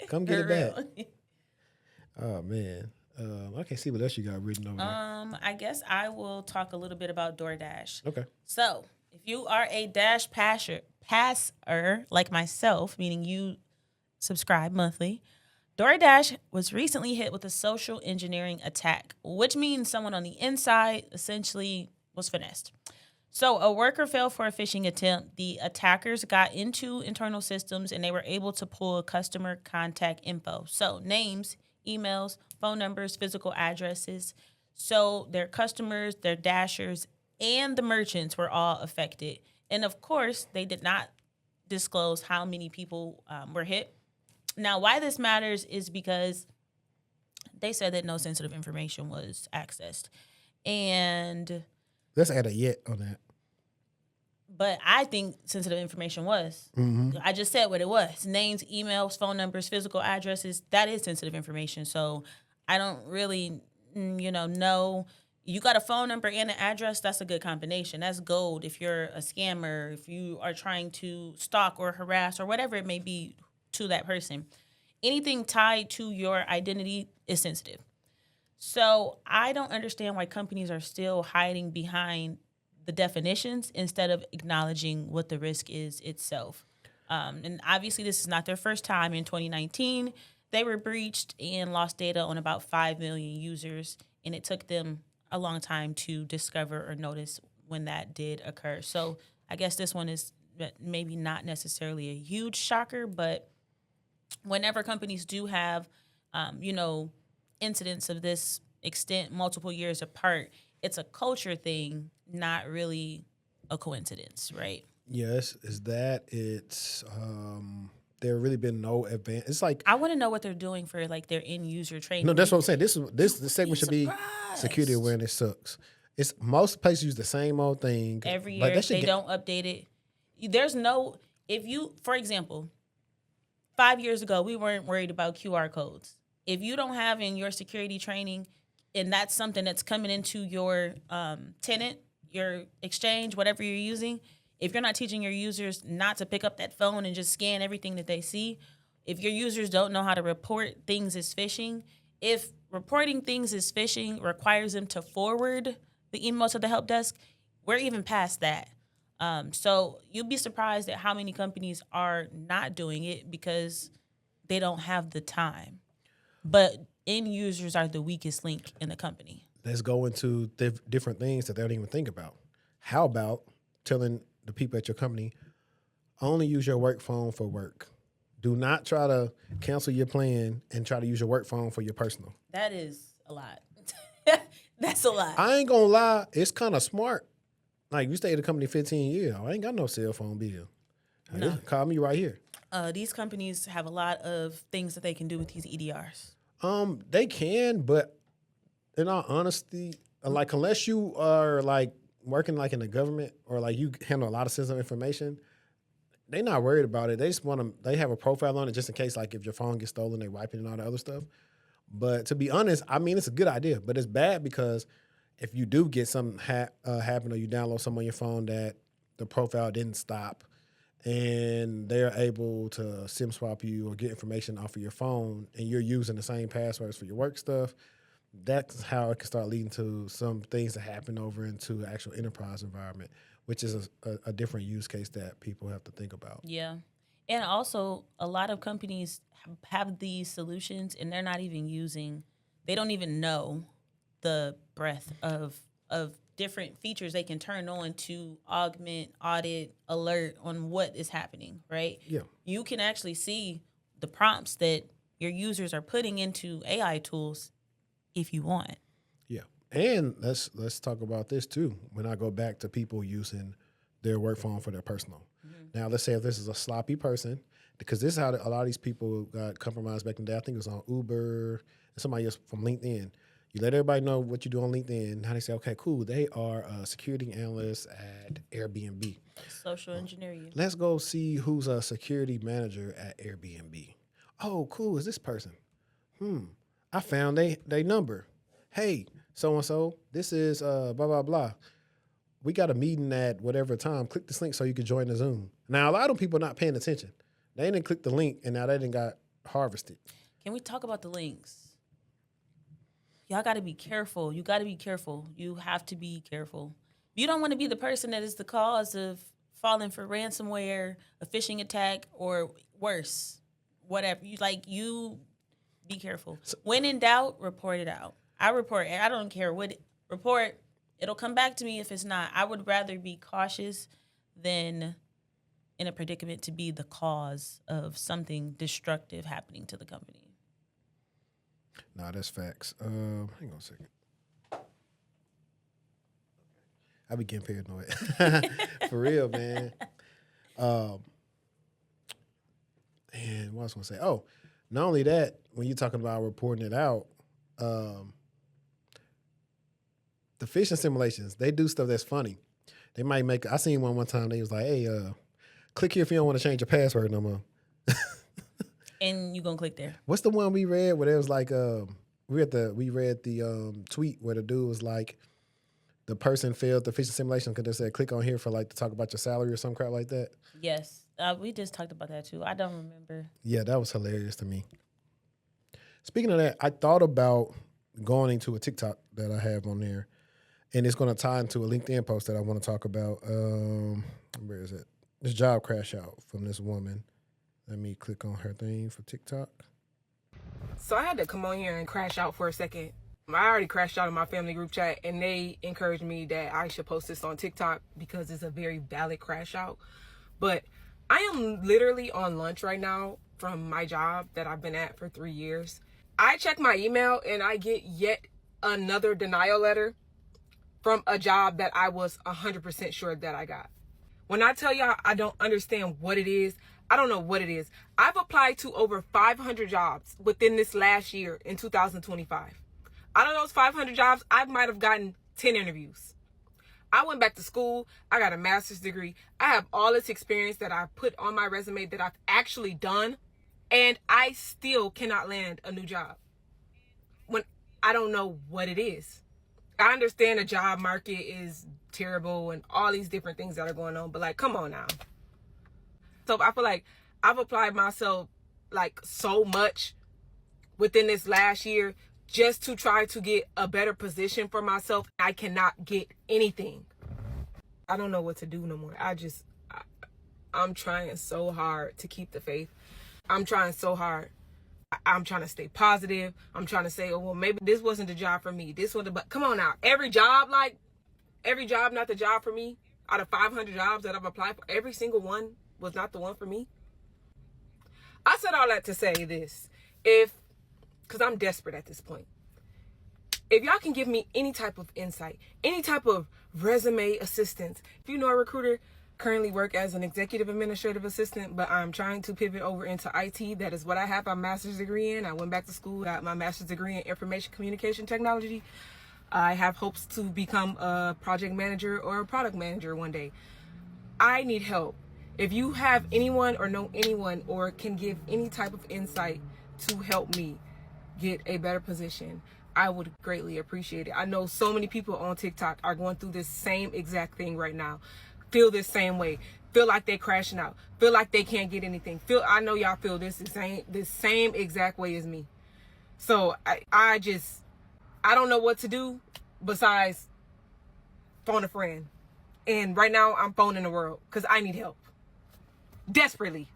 Come get it back. Oh, man. I can't see what else you got written over there. I guess I will talk a little bit about DoorDash. Okay. So, If you are a Dash passer like myself, meaning you subscribe monthly, DoorDash was recently hit with a social engineering attack, which means someone on the inside essentially was finessed. So a worker fell for a phishing attempt. The attackers got into internal systems and they were able to pull customer contact info. So names, emails, phone numbers, physical addresses. So their customers, their dashers, and the merchants were all affected. And of course, they did not disclose how many people were hit. Now, why this matters is because they said that no sensitive information was accessed. And Let's add a yet on that. but I think sensitive information was. I just said what it was. Names, emails, phone numbers, physical addresses, that is sensitive information. So I don't really, know. You got a phone number and an address, that's a good combination. That's gold if you're a scammer, if you are trying to stalk or harass or whatever it may be to that person. Anything tied to your identity is sensitive. So I don't understand why companies are still hiding behind the definitions instead of acknowledging what the risk is itself. And obviously, this is not their first time. In 2019, they were breached and lost data on about 5 million users, and it took them a long time to discover or notice when that did occur. So I guess this one is maybe not necessarily a huge shocker, but whenever companies do have, incidents of this extent, multiple years apart, it's a culture thing, not really a coincidence, right? Yes, is that it's there really been no advance. It's like I want to know what they're doing for like their end user training. no, that's what I'm saying. This segment should be surprised. security awareness sucks. It's most places use the same old thing Every but year that should they get- don't update it. There's no if you, for example, 5 years ago we weren't worried about QR codes. If you don't have in your security training, and that's something that's coming into your tenant, your exchange, whatever you're using, if you're not teaching your users not to pick up that phone and just scan everything that they see, if your users don't know how to report things as phishing, if reporting things as phishing requires them to forward the email to the help desk, we're even past that. So you'll be surprised at how many companies are not doing it because they don't have the time. But end users are the weakest link in the company. Let's go into different things that they don't even think about. How about telling the people at your company, only use your work phone for work. Do not try to cancel your plan and try to use your work phone for your personal. That is a lot. That's a lot. I ain't gonna lie, it's kind of smart. Like, you stay at the company 15 years. I ain't got no cell phone bill. No. Call me right here. These companies have a lot of things that they can do with these EDRs. They can, but in all honesty, like, unless you are like working like in the government or like you handle a lot of sensitive information, they're not worried about it. They just want to. They have a profile on it just in case, like, if your phone gets stolen, they wipe it and all the other stuff. But to be honest, I mean, it's a good idea, but it's bad because if you do get something happen or you download something on your phone that the profile didn't stop, and they're able to SIM swap you or get information off of your phone, and you're using the same passwords for your work stuff, that's how it can start leading to some things that happen over into the actual enterprise environment, which is a different use case that people have to think about. Yeah. And also, a lot of companies have these solutions and they're not even they don't even know the breadth of different features they can turn on to augment, audit, alert on what is happening, right? Yeah. You can actually see the prompts that your users are putting into AI tools if you want. Yeah. And let's talk about this too. When I go back to people using their work phone for their personal. Mm-hmm. Now, let's say if this is a sloppy person, because this is how a lot of these people got compromised back in the day. I think it was on Uber and somebody else from LinkedIn. You let everybody know what you do on LinkedIn. Now they say, okay, cool. They are a security analyst at Airbnb. Social engineer you. Let's go see who's a security manager at Airbnb. Oh, cool. Is this person? I found they number. Hey, so-and-so, this is blah, blah, blah. We got a meeting at whatever time. Click this link so you can join the Zoom. Now, a lot of people are not paying attention. They didn't click the link, and now they didn't got harvested. Can we talk about the links? Y'all got to be careful. You got to be careful. You have to be careful. You don't want to be the person that is the cause of falling for ransomware, a phishing attack, or worse, whatever. You be careful. When in doubt, report it out. I report. I don't care what report. It'll come back to me if it's not. I would rather be cautious than in a predicament to be the cause of something destructive happening to the company. Nah, that's facts. Hang on a second. I be getting paranoid. For real, man. And what else was I going to say? Oh, not only that, when you're talking about reporting it out, the phishing simulations, they do stuff that's funny. They might make, I seen one time, they was like, hey, click here if you don't want to change your password no more. And you gonna click there. What's the one we read where it was like, we read the tweet where the dude was like, the person failed the phishing simulation because they said click on here for like to talk about your salary or some crap like that. Yes, we just talked about that too. I don't remember. Yeah, that was hilarious to me. Speaking of that, I thought about going into a TikTok that I have on there, and it's going to tie into a LinkedIn post that I want to talk about. Where is it? This job crash out from this woman. Let me click on her thing for TikTok. So I had to come on here and crash out for a second. I already crashed out in my family group chat, and they encouraged me that I should post this on TikTok because it's a very valid crash out. But I am literally on lunch right now from my job that I've been at for 3 years. I check my email and I get yet another denial letter from a job that I was 100% sure that I got. When I tell y'all I don't understand what it is, I don't know what it is. I've applied to over 500 jobs within this last year in 2025. Out of those 500 jobs, I might have gotten 10 interviews. I went back to school. I got a master's degree. I have all this experience that I put on my resume that I've actually done, and I still cannot land a new job when I don't know what it is. I understand the job market is terrible and all these different things that are going on, but like, come on now. So I feel like I've applied myself like so much within this last year just to try to get a better position for myself. I cannot get anything. I don't know what to do no more. I'm trying so hard to keep the faith. I'm trying so hard. I'm trying to stay positive. I'm trying to say, oh, well, maybe this wasn't the job for me. But come on now. Every job not the job for me. Out of 500 jobs that I've applied for, every single one was not the one for me. I said all that to say this. Because I'm desperate at this point. If y'all can give me any type of insight, any type of resume assistance. If you know a recruiter, currently work as an executive administrative assistant, but I'm trying to pivot over into IT. That is what I have my master's degree in. I went back to school, got my master's degree in information communication technology. I have hopes to become a project manager or a product manager one day. I need help. If you have anyone or know anyone or can give any type of insight to help me get a better position, I would greatly appreciate it. I know so many people on TikTok are going through this same exact thing right now. Feel this same way. Feel like they're crashing out. Feel like they can't get anything. I know y'all feel this same exact way as me. So I don't know what to do besides phone a friend. And right now I'm phoning the world because I need help. Desperately.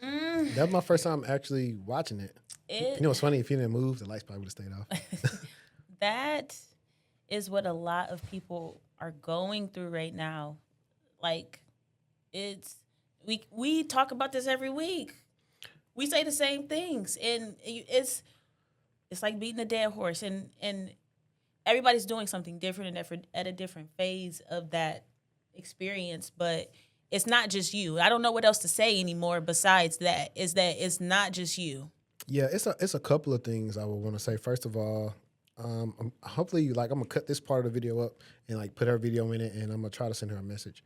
That was my first time actually watching it. You know what's funny? If you didn't move, the lights probably would have stayed off. That is what a lot of people are going through right now. Like, we talk about this every week. We say the same things, and it's like beating a dead horse. And everybody's doing something different and at a different phase of that experience, but it's not just you. I don't know what else to say anymore besides that it's not just you. Yeah, it's a couple of things I would want to say. First of all, hopefully, like, I'm gonna cut this part of the video up and like put her video in it, and I'm gonna try to send her a message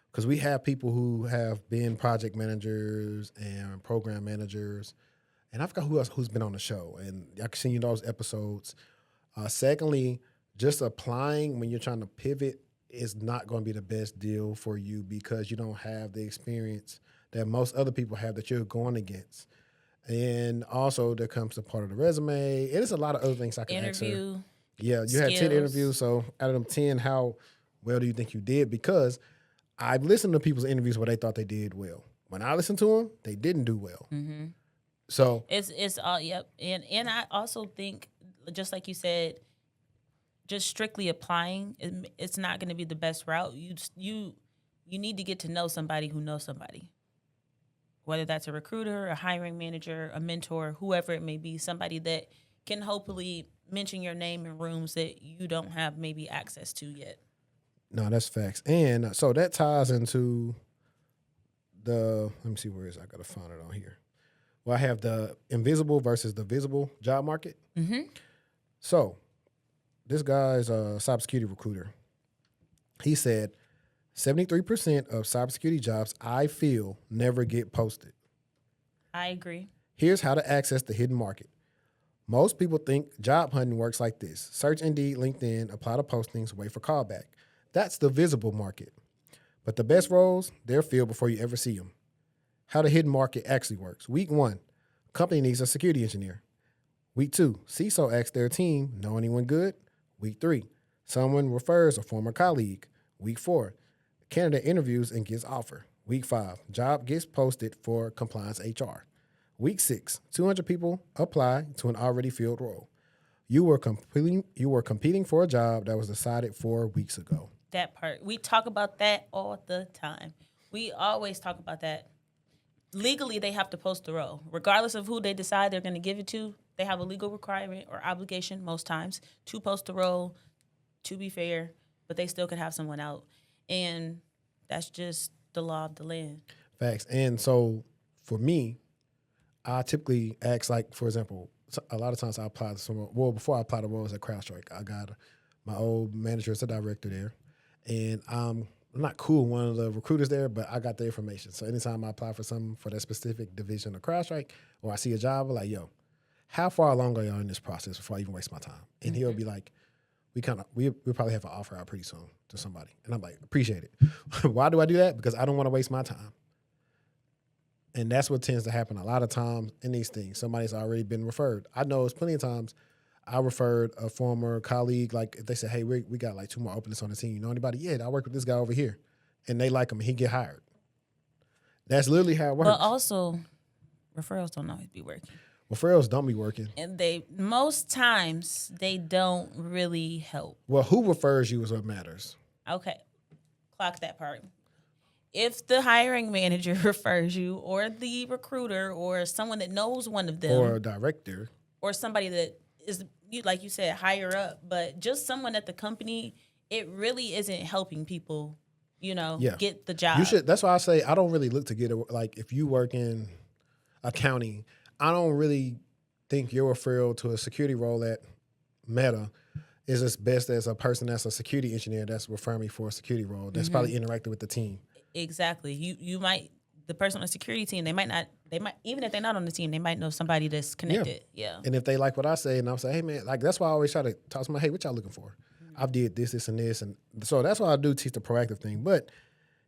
because we have people who have been project managers and program managers, and I forgot who else who's been on the show, and I can send you those episodes. Secondly, just applying when you're trying to pivot is not going to be the best deal for you because you don't have the experience that most other people have that you're going against. And also there comes the part of the resume. And it's a lot of other things I can ask her. Interview. Yeah, you had 10 skills. interviews. So out of them 10, how well do you think you did? Because I've listened to people's interviews where they thought they did well. When I listened to them, they didn't do well. Mm-hmm. So It's all yep. And I also think, just like you said, just strictly applying, it's not going to be the best route. You need to get to know somebody who knows somebody. Whether that's a recruiter, a hiring manager, a mentor, whoever it may be, somebody that can hopefully mention your name in rooms that you don't have maybe access to yet. no, that's facts. And so that ties into let me see where is I got to find it on here. Well, I have the invisible versus the visible job market. Mm-hmm. So this guy's a cybersecurity recruiter. He said 73% of cybersecurity jobs I feel never get posted. I agree. Here's how to access the hidden market. Most people think job hunting works like this. Search Indeed, LinkedIn, apply to postings, wait for callback. That's the visible market. But the best roles, they're filled before you ever see them. How the hidden market actually works. Week 1, company needs a security engineer. Week 2, CISO asks their team, know anyone good? Week 3, someone refers a former colleague. Week 4, candidate interviews and gets offer. Week 5, job gets posted for compliance HR. Week 6, 200 people apply to an already filled role. You were competing for a job that was decided 4 weeks ago. That part. We talk about that all the time. We always talk about that. Legally, they have to post the role. Regardless of who they decide they're going to give it to, they have a legal requirement or obligation most times to post the role, to be fair, but they still could have someone out. And that's just the law of the land. Facts. And so for me, I typically ask, like, for example, a lot of times I apply to someone. Well, before I apply to roles at CrowdStrike, I got my old manager as a director there. And I'm not cool with one of the recruiters there, but I got the information. So anytime I apply for something for that specific division of CrowdStrike, or I see a job, I'm like, yo, how far along are y'all in this process before I even waste my time? And he'll be like, we'll probably have an offer out pretty soon to somebody. And I'm like, appreciate it. Why do I do that? Because I don't want to waste my time. And that's what tends to happen a lot of times in these things. Somebody's already been referred. I know it's plenty of times I referred a former colleague, like if they say, hey, we got like 2 more openings on the team. You know anybody? Yeah, I work with this guy over here. And they like him and he get hired. That's literally how it works. But also, referrals don't always be working. Referrals don't be working. And most times they don't really help. Well, who refers you is what matters. Okay. Clock that part. If the hiring manager refers you, or the recruiter, or someone that knows one of them, Or a director. or somebody that is, like you said, higher up, but just someone at the company, it really isn't helping people, get the job. You should. That's why I say I don't really look to get like if you work in accounting, I don't really think your referral to a security role at Meta is as best as a person that's a security engineer that's referring me for a security role that's probably interacting with the team. Exactly. You might, the person on the security team, they might even if they're not on the team, they might know somebody that's connected. Yeah. And if they like what I say, and I'm saying, hey man, like that's why I always try to talk to my, hey, what y'all looking for? I've did this, and this, and so that's why I do teach the proactive thing. But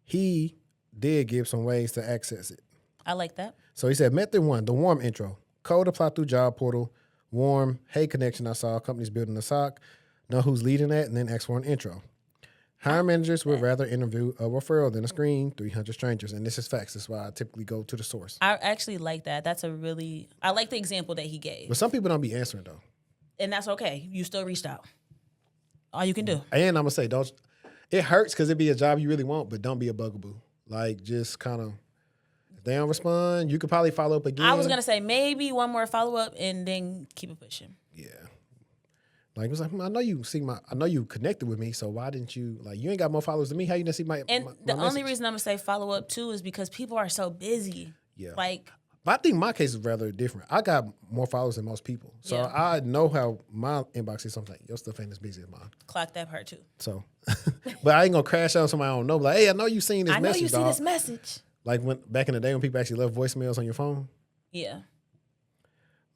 he did give some ways to access it. I like that. So he said, method 1, the warm intro. Code apply through job portal. Warm, hey connection, I saw companies building a SOC. Know who's leading that, and then ask for an intro. Hiring managers would rather interview a referral than a screen 300 strangers. And this is facts. That's why I typically go to the source. I actually like that. I like the example that he gave. But some people don't be answering, though. And that's okay. You still reached out. All you can do. And I'm going to say, it hurts because it be a job you really want, but don't be a bugaboo. Like, just kind of, if they don't respond, you could probably follow up again. I was going to say maybe one more follow-up and then keep it pushing. Yeah. Like, it was like, I know you connected with me, so why didn't you, like, you ain't got more followers than me. How you didn't see my And my the only message? reason I'm going to say follow-up, too, is because people are so busy. Yeah. Like, But I think my case is rather different. I got more followers than most people. So Yeah. I know how my inbox is. Something like, your stuff ain't as busy as mine. clock that part, too. So, but I ain't going to crash out on somebody I don't know. Like, hey, I know you seen this I know message, you see dog. this message. Like when back in the day when people actually left voicemails on your phone. Yeah.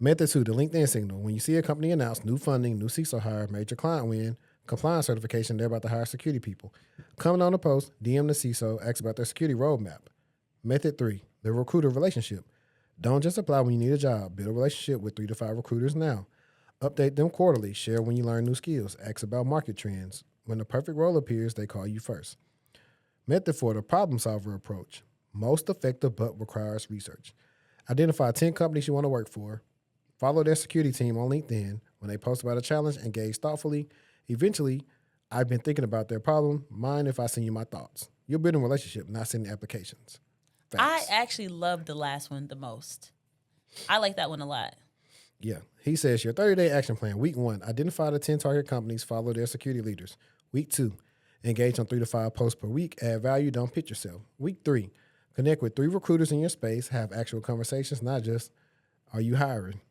Method 2, the LinkedIn signal. When you see a company announce new funding, new CISO hire, major client win, compliance certification, they're about to hire security people. Comment on the post, DM the CISO, ask about their security roadmap. Method 3, the recruiter relationship. Don't just apply when you need a job. Build a relationship with 3 to 5 recruiters now. Update them quarterly. Share when you learn new skills. Ask about market trends. When the perfect role appears, they call you first. Method 4, the problem solver approach. Most effective but requires research. Identify 10 companies you want to work for. Follow their security team on LinkedIn. When they post about a challenge, engage thoughtfully. Eventually, I've been thinking about their problem. Mind if I send you my thoughts? You're building a relationship, not sending applications. I Facts. actually love the last one the most. I like that one a lot. Yeah. He says your 30-day action plan. Week 1, identify the 10 target companies, follow their security leaders. Week 2, engage on 3 to 5 posts per week, add value, don't pitch yourself. Week 3, connect with 3 recruiters in your space, have actual conversations, not just, are you hiring?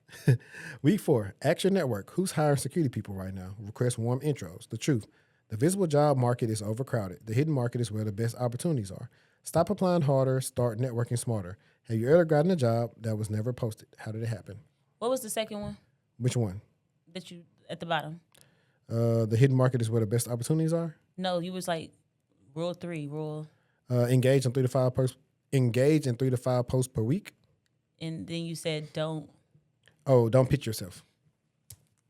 Week 4, ask your network. Who's hiring security people right now? Request warm intros. The truth. The visible job market is overcrowded. The hidden market is where the best opportunities are. Stop applying harder, start networking smarter. Have you ever gotten a job that was never posted? How did it happen? What was the second one Which one? that you at the bottom? The hidden market is where the best opportunities are. No, you was like rule 3, rule, Engage in 3 to 5 posts. Engage in 3 to 5 posts per week. and then you said don't Don't pitch yourself.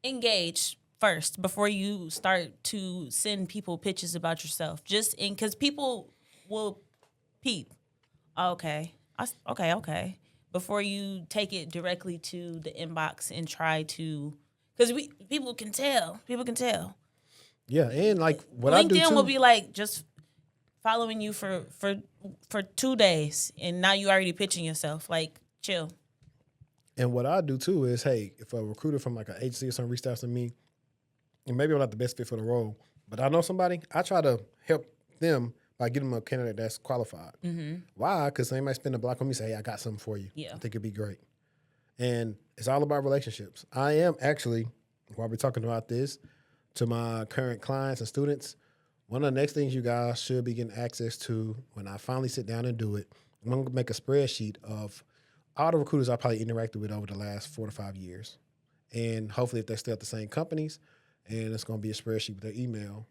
engage first before you start to send people pitches about yourself. Just in because people will peep. Okay, okay. Before you take it directly to the inbox and try to, because people can tell. People can tell. Yeah, and like what I do LinkedIn too. will be like just following you for 2 days, and now you already pitching yourself. Like, chill. And what I do too is, hey, if a recruiter from like an agency or something reached out to me, and maybe I'm not the best fit for the role, but I know somebody, I try to help them by getting them a candidate that's qualified. Mm-hmm. Why? Because they might spend a block on me and say, hey, I got something for you. Yeah. I think it'd be great. And it's all about relationships. I am actually, while we're talking about this, to my current clients and students, one of the next things you guys should be getting access to when I finally sit down and do it, I'm going to make a spreadsheet of all the recruiters I probably interacted with over the last 4 to 5 years. And hopefully if they're still at the same companies, and it's going to be a spreadsheet with their email.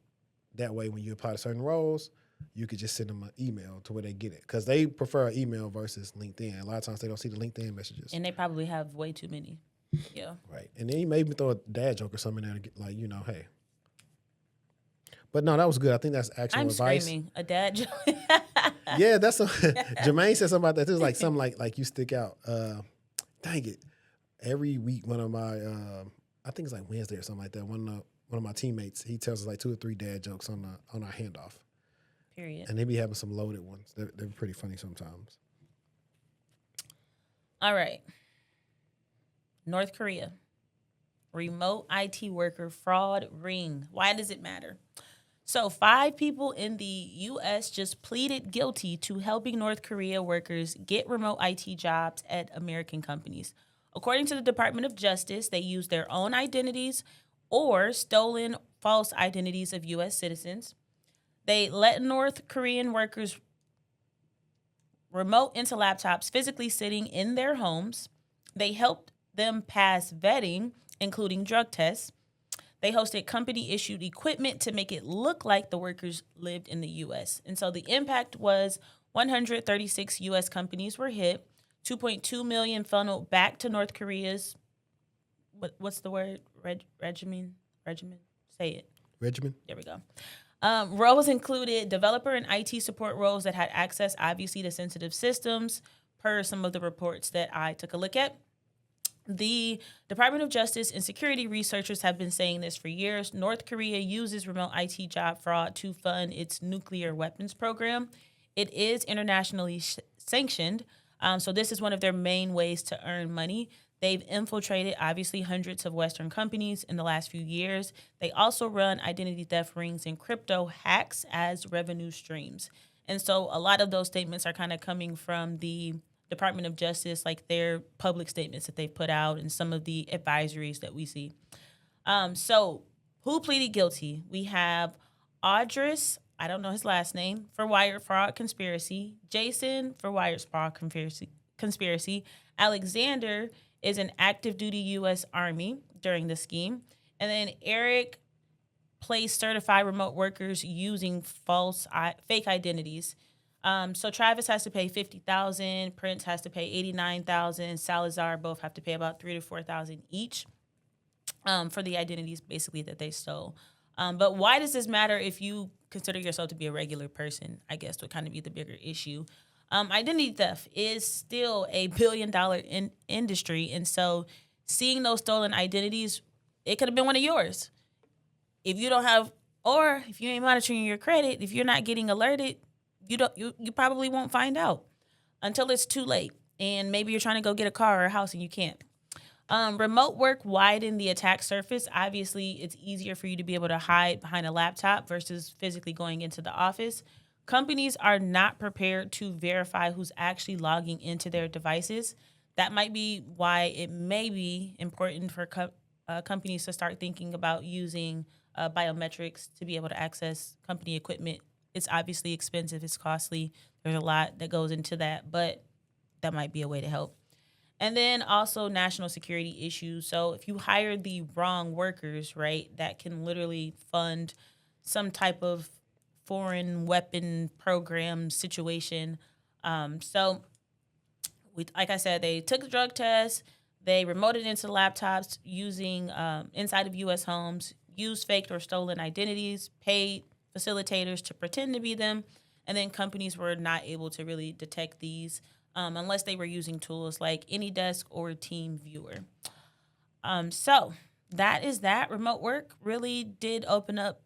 That way when you apply to certain roles, you could just send them an email to where they get it. Because they prefer email versus LinkedIn. A lot of times they don't see the LinkedIn messages. And they probably have way too many. Yeah. Right. And then you maybe throw a dad joke or something in there to get, like, you know, hey. But no, that was good. I think that's actual I'm advice. screaming. A dad joke. Yeah, that's Jermaine said something about that. It was like something like you stick out. Dang it. Every week, one of my I think it's like Wednesday or something like that. One of my teammates, he tells us like 2 or 3 dad jokes on our handoff. Period. And they be having some loaded ones. They're pretty funny sometimes. All right. North Korea. Remote IT worker fraud ring. Why does it matter? So 5 people in the U.S. just pleaded guilty to helping North Korea workers get remote IT jobs at American companies. According to the Department of Justice, they used their own identities or stolen false identities of U.S. citizens. They let North Korean workers remote into laptops physically sitting in their homes. They helped them pass vetting, including drug tests. They hosted company-issued equipment to make it look like the workers lived in the U.S. And so the impact was 136 U.S. companies were hit, 2.2 million funneled back to North Korea's, what's the word? Regimen? Say it. Regimen? There we go. Roles included developer and IT support roles that had access, obviously, to sensitive systems, per some of the reports that I took a look at. The Department of Justice and security researchers have been saying this for years. North Korea uses remote IT job fraud to fund its nuclear weapons program. It is internationally sanctioned, so this is one of their main ways to earn money. They've infiltrated, obviously, hundreds of Western companies in the last few years. They also run identity theft rings and crypto hacks as revenue streams. And so a lot of those statements are kind of coming from the Department of Justice, like their public statements that they've put out and some of the advisories that we see. So who pleaded guilty? We have Audris, I don't know his last name, for wire fraud conspiracy. Jason for wire fraud conspiracy. Alexander is an active duty U.S. Army during the scheme. And then Eric placed certified remote workers using fake identities. So Travis has to pay $50,000, Prince has to pay $89,000, Salazar both have to pay about $3,000 to $4,000 each for the identities basically that they stole. But why does this matter if you consider yourself to be a regular person? I guess would kind of be the bigger issue. Identity theft is still a billion-dollar industry, and so seeing those stolen identities, it could have been one of yours. If you don't have, or if you ain't monitoring your credit, if you're not getting alerted, you probably won't find out until it's too late. And maybe you're trying to go get a car or a house and you can't. Remote work widened the attack surface. Obviously, it's easier for you to be able to hide behind a laptop versus physically going into the office. Companies are not prepared to verify who's actually logging into their devices. That might be why it may be important for companies to start thinking about using biometrics to be able to access company equipment. It's obviously expensive. It's costly. There's a lot that goes into that, but that might be a way to help. And then also national security issues. So if you hire the wrong workers, right, that can literally fund some type of foreign weapon program situation. So like I said, they took a drug test. They remoted into laptops using inside of U.S. homes, used faked or stolen identities, paid facilitators to pretend to be them, and then companies were not able to really detect these unless they were using tools like AnyDesk or TeamViewer. So that is that. Remote work really did open up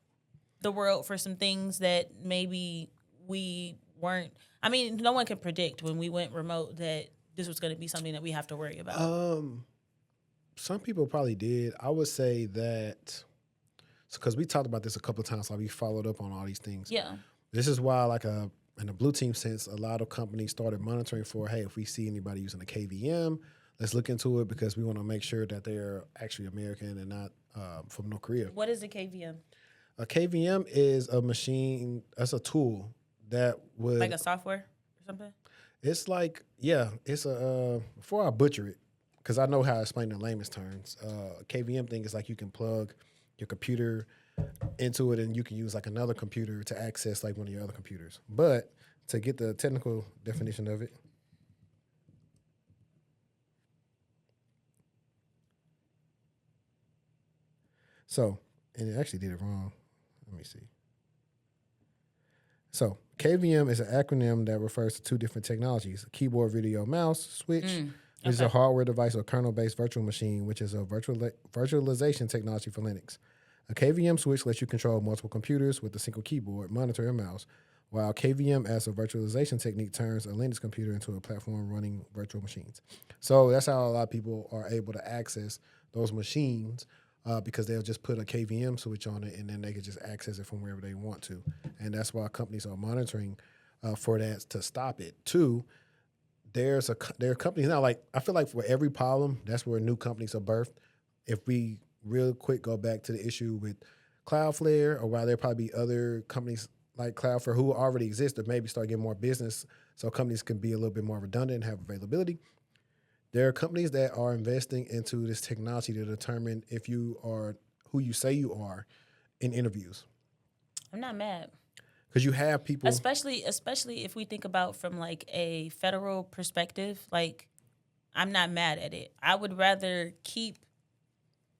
the world for some things that maybe we weren't. I mean, no one could predict when we went remote that this was going to be something that we have to worry about. Some people probably did. I would say that because we talked about this a couple of times, like we followed up on all these things. Yeah. This is why, like in the blue team sense, a lot of companies started monitoring for, hey, if we see anybody using a KVM, let's look into it because we want to make sure that they're actually American and not from North Korea. What is a KVM? A KVM is a machine. That's a tool that would Like a software or something? It's like, yeah, it's before I butcher it, because I know how to explain it in layman's terms. KVM thing is like you can plug your computer into it and you can use like another computer to access like one of your other computers. But to get the technical definition of it, so, and it actually did it wrong. Let me see. So KVM is an acronym that refers to two different technologies: keyboard, video, mouse, switch, which is a hardware device or kernel-based virtual machine, which is a virtualization technology for Linux. A KVM switch lets you control multiple computers with a single keyboard, monitor, and mouse, while KVM as a virtualization technique turns a Linux computer into a platform running virtual machines. So that's how a lot of people are able to access those machines because they'll just put a KVM switch on it and then they can just access it from wherever they want to. And that's why companies are monitoring for that to stop it. Two, there are companies now, like I feel like for every problem, that's where new companies are birthed. If we real quick go back to the issue with Cloudflare, or while there probably be other companies like Cloudflare who already exist that maybe start getting more business so companies can be a little bit more redundant and have availability. There are companies that are investing into this technology to determine if you are who you say you are in interviews. I'm not mad. Because you have people... Especially if we think about from like a federal perspective, like I'm not mad at it. I would rather keep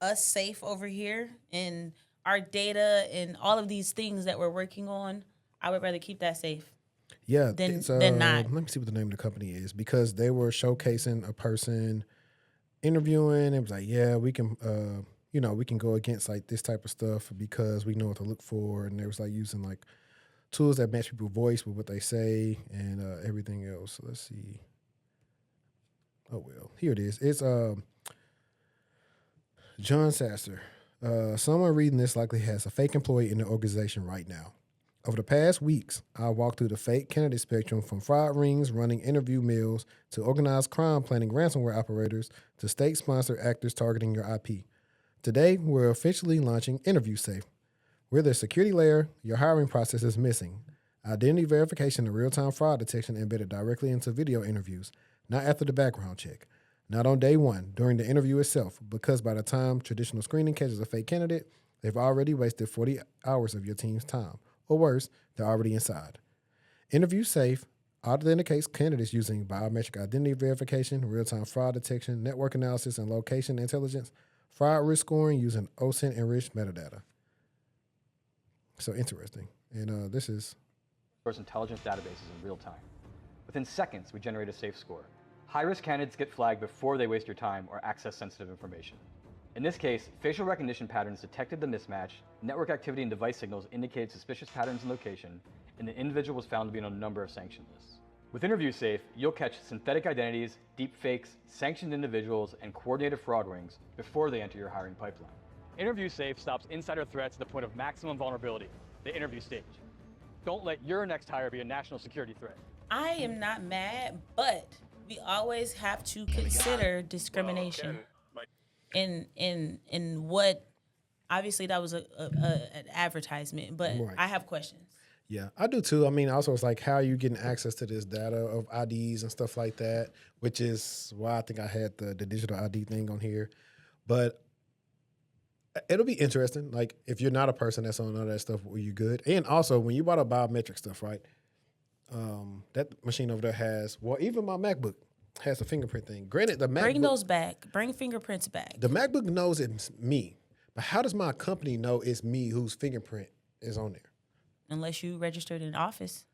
us safe over here and our data and all of these things that we're working on. I would rather keep that safe. Yeah, than not. Let me see what the name of the company is, because they were showcasing a person interviewing. It was like, yeah, we can, we can go against like this type of stuff because we know what to look for. And they was like using like tools that match people's voice with what they say and everything else. So let's see. Oh well, here it is. It's John Sasser. Someone reading this likely has a fake employee in the organization right now. Over the past weeks, I walked through the fake candidate spectrum from fraud rings running interview mills to organized crime planning ransomware operators to state-sponsored actors targeting your IP. Today, we're officially launching Interview Safe. We're the security layer your hiring process is missing. Identity verification and real-time fraud detection embedded directly into video interviews, not after the background check. Not on day one, during the interview itself, because by the time traditional screening catches a fake candidate, they've already wasted 40 hours of your team's time. Or worse, they're already inside. Interview Safe authenticates candidates using biometric identity verification, real-time fraud detection, network analysis, and location intelligence, fraud risk scoring using OSINT enriched metadata. So interesting. And this is Source intelligence databases in real time. Within seconds, we generate a safe score. High-risk candidates get flagged before they waste your time or access sensitive information. In this case, facial recognition patterns detected the mismatch, network activity and device signals indicated suspicious patterns and location, and the individual was found to be on a number of sanctioned lists. With Interview Safe, you'll catch synthetic identities, deep fakes, sanctioned individuals, and coordinated fraud rings before they enter your hiring pipeline. Interview Safe stops insider threats at the point of maximum vulnerability, the interview stage. Don't let your next hire be a national security threat. I am not mad, but we always have to consider discrimination in what. Obviously, that was an advertisement, but Right. I have questions. Yeah, I do too. I mean, also it's like, how are you getting access to this data of IDs and stuff like that, which is why I think I had the digital ID thing on here. But it'll be interesting. Like, if you're not a person that's on all that stuff, were you good? And also, when you bought a biometric stuff, right? That machine over there has, well, even my MacBook has a fingerprint thing. Granted, the MacBook, Bring those back. Bring fingerprints back. the MacBook knows it's me, but how does my company know it's me whose fingerprint is on there? Unless you registered in office.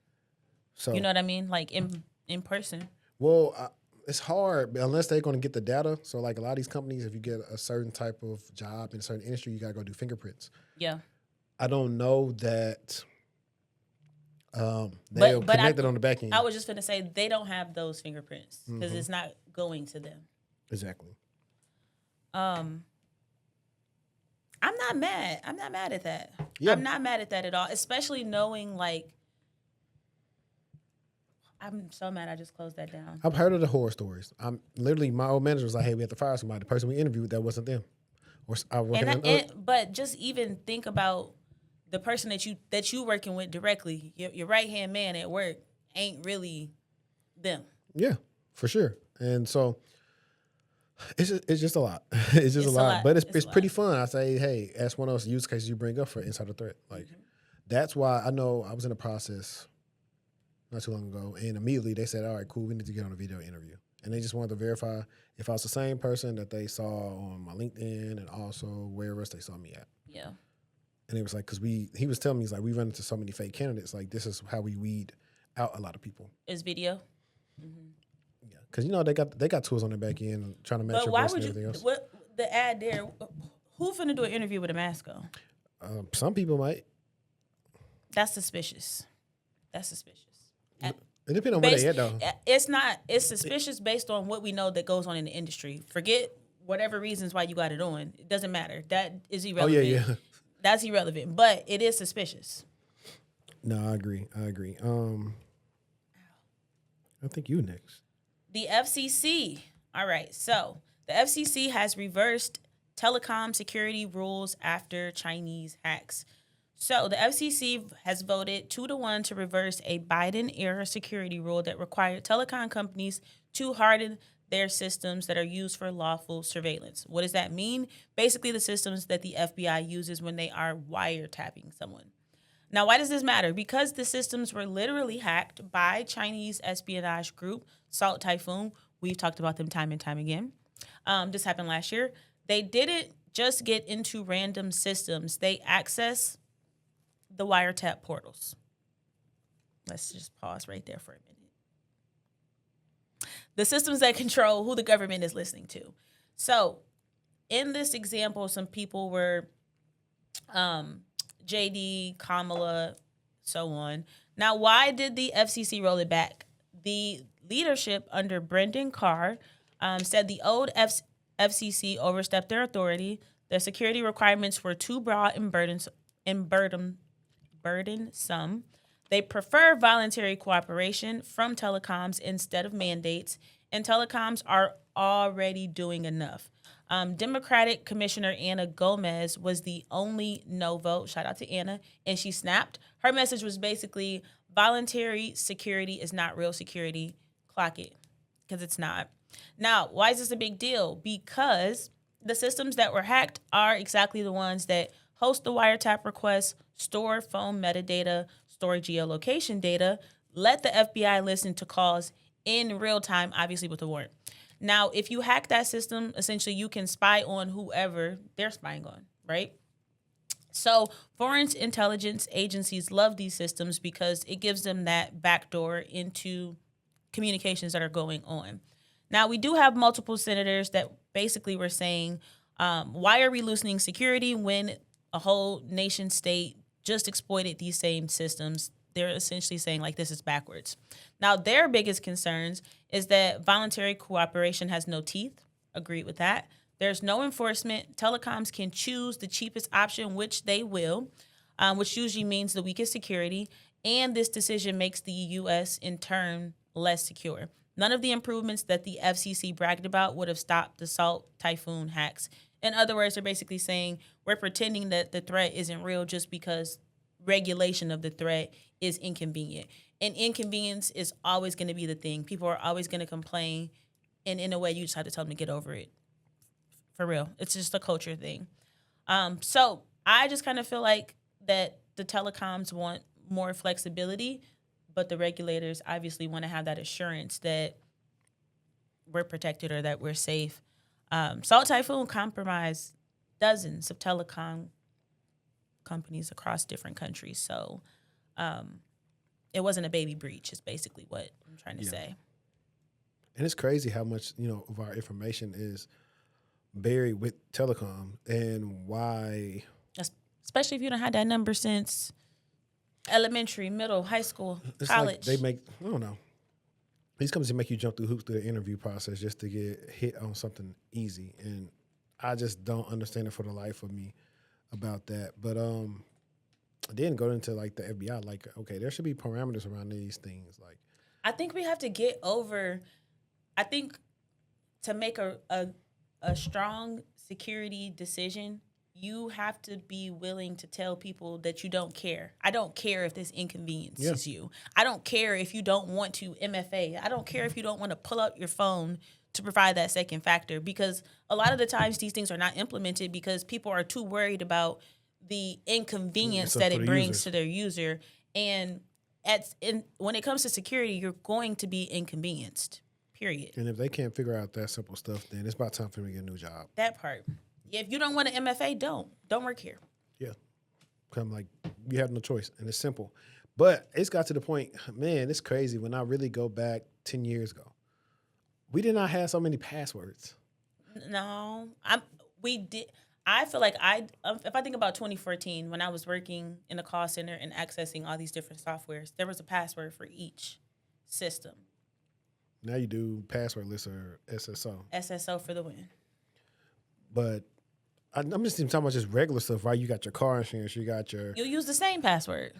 So You know what I mean? Like in person. Well, it's hard unless they're going to get the data. So, like a lot of these companies, if you get a certain type of job in a certain industry, you got to go do fingerprints. Yeah. I don't know that they'll connect it on the back end. I was just going to say they don't have those fingerprints because it's not going to them. Exactly. I'm not mad. I'm not mad at that. Yeah. I'm not mad at that at all, especially knowing like I'm so mad I just closed that down. I've heard of the horror stories. I'm literally, my old manager was like, "Hey, we have to fire somebody." The person we interviewed, that wasn't them. Or I was working on But just even think about the person that you working with directly. Your right hand man at work ain't really them. Yeah, for sure. And so it's just a lot. It's just a lot. But it's a pretty lot. fun. I say, hey, that's one of those use cases you bring up for insider threat. Like, that's why I know I was in a process not too long ago, and immediately they said, all right, cool, we need to get on a video interview. And they just wanted to verify if I was the same person that they saw on my LinkedIn and also where else they saw me at. Yeah. And it was like, because he was telling me, he's like, we run into so many fake candidates. Like, this is how we weed out a lot of people. Is video. Yeah, because they got tools on their back end trying to match But your why voice and would everything you? else. What the ad there? Who finna do an interview with a mask on? Some people might. That's suspicious. That's suspicious. It depends on where they at though. It's not. It's suspicious based on what we know that goes on in the industry. Forget whatever reasons why you got it on. It doesn't matter. That is Oh irrelevant. yeah. That's irrelevant. But it is suspicious. No, I agree. I think you next. The FCC. All right. So the FCC has reversed telecom security rules after Chinese hacks. So the FCC has voted 2-1 to reverse a Biden-era security rule that required telecom companies to harden their systems that are used for lawful surveillance. What does that mean? Basically, the systems that the FBI uses when they are wiretapping someone. Now, why does this matter? Because the systems were literally hacked by Chinese espionage group Salt Typhoon. We've talked about them time and time again. This happened last year. They didn't just get into random systems. They access the wiretap portals. Let's just pause right there for a minute. The systems that control who the government is listening to. So in this example, some people were JD, Kamala, so on. Now, why did the FCC roll it back? The leadership under Brendan Carr said the old FCC overstepped their authority. Their security requirements were too broad and burdensome. They prefer voluntary cooperation from telecoms instead of mandates, and telecoms are already doing enough. Democratic Commissioner Anna Gomez was the only no vote. Shout out to Anna. And she snapped. Her message was basically voluntary security is not real security. Clock it, because it's not. Now, why is this a big deal? Because the systems that were hacked are exactly the ones that host the wiretap requests, store phone metadata, store geolocation data, let the FBI listen to calls in real time, obviously with a warrant. Now, if you hack that system, essentially you can spy on whoever they're spying on, right? So foreign intelligence agencies love these systems because it gives them that backdoor into communications that are going on. Now, we do have multiple senators that basically were saying, why are we loosening security when a whole nation state just exploited these same systems? They're essentially saying, like, this is backwards. Now, their biggest concerns is that voluntary cooperation has no teeth. Agreed with that. There's no enforcement. Telecoms can choose the cheapest option, which they will, which usually means the weakest security. And this decision makes the U.S. in turn less secure. None of the improvements that the FCC bragged about would have stopped the Salt Typhoon hacks. In other words, they're basically saying we're pretending that the threat isn't real just because regulation of the threat is inconvenient. And inconvenience is always going to be the thing. People are always going to complain. And in a way, you just have to tell them to get over it. For real. It's just a culture thing. So I just kind of feel like that the telecoms want more flexibility, but the regulators obviously want to have that assurance that we're protected or that we're safe. Salt Typhoon compromised dozens of telecom companies across different countries. So it wasn't a baby breach is basically what I'm trying to say. And it's crazy how much, of our information is buried with telecom and why. Especially if you don't have that number since elementary, middle, high school, it's college. Like I don't know. These companies make you jump through hoops through the interview process just to get hit on something easy. And I just don't understand it for the life of me about that. But then go into like the FBI, like, okay, there should be parameters around these things. Like, I think we have to get over, I think to make a strong security decision, you have to be willing to tell people that you don't care. I don't care if this inconveniences you. I don't care if you don't want to MFA. I don't care if you don't want to pull out your phone to provide that second factor, because a lot of the times these things are not implemented because people are too worried about the inconvenience that it brings to their user. And when it comes to security, you're going to be inconvenienced, period. And if they can't figure out that simple stuff, then it's about time for them to get a new job. That part. If you don't want an MFA, don't work here. Yeah. I'm like, you have no choice. And it's simple. But it's got to the point, man, it's crazy. When I really go back 10 years ago, we did not have so many passwords. No, we did. I feel like if I think about 2014, when I was working in a call center and accessing all these different softwares, there was a password for each system. Now you do passwordless or SSO. SSO for the win. But I'm just talking about just regular stuff, right? You got your car insurance, you got your... You use the same password.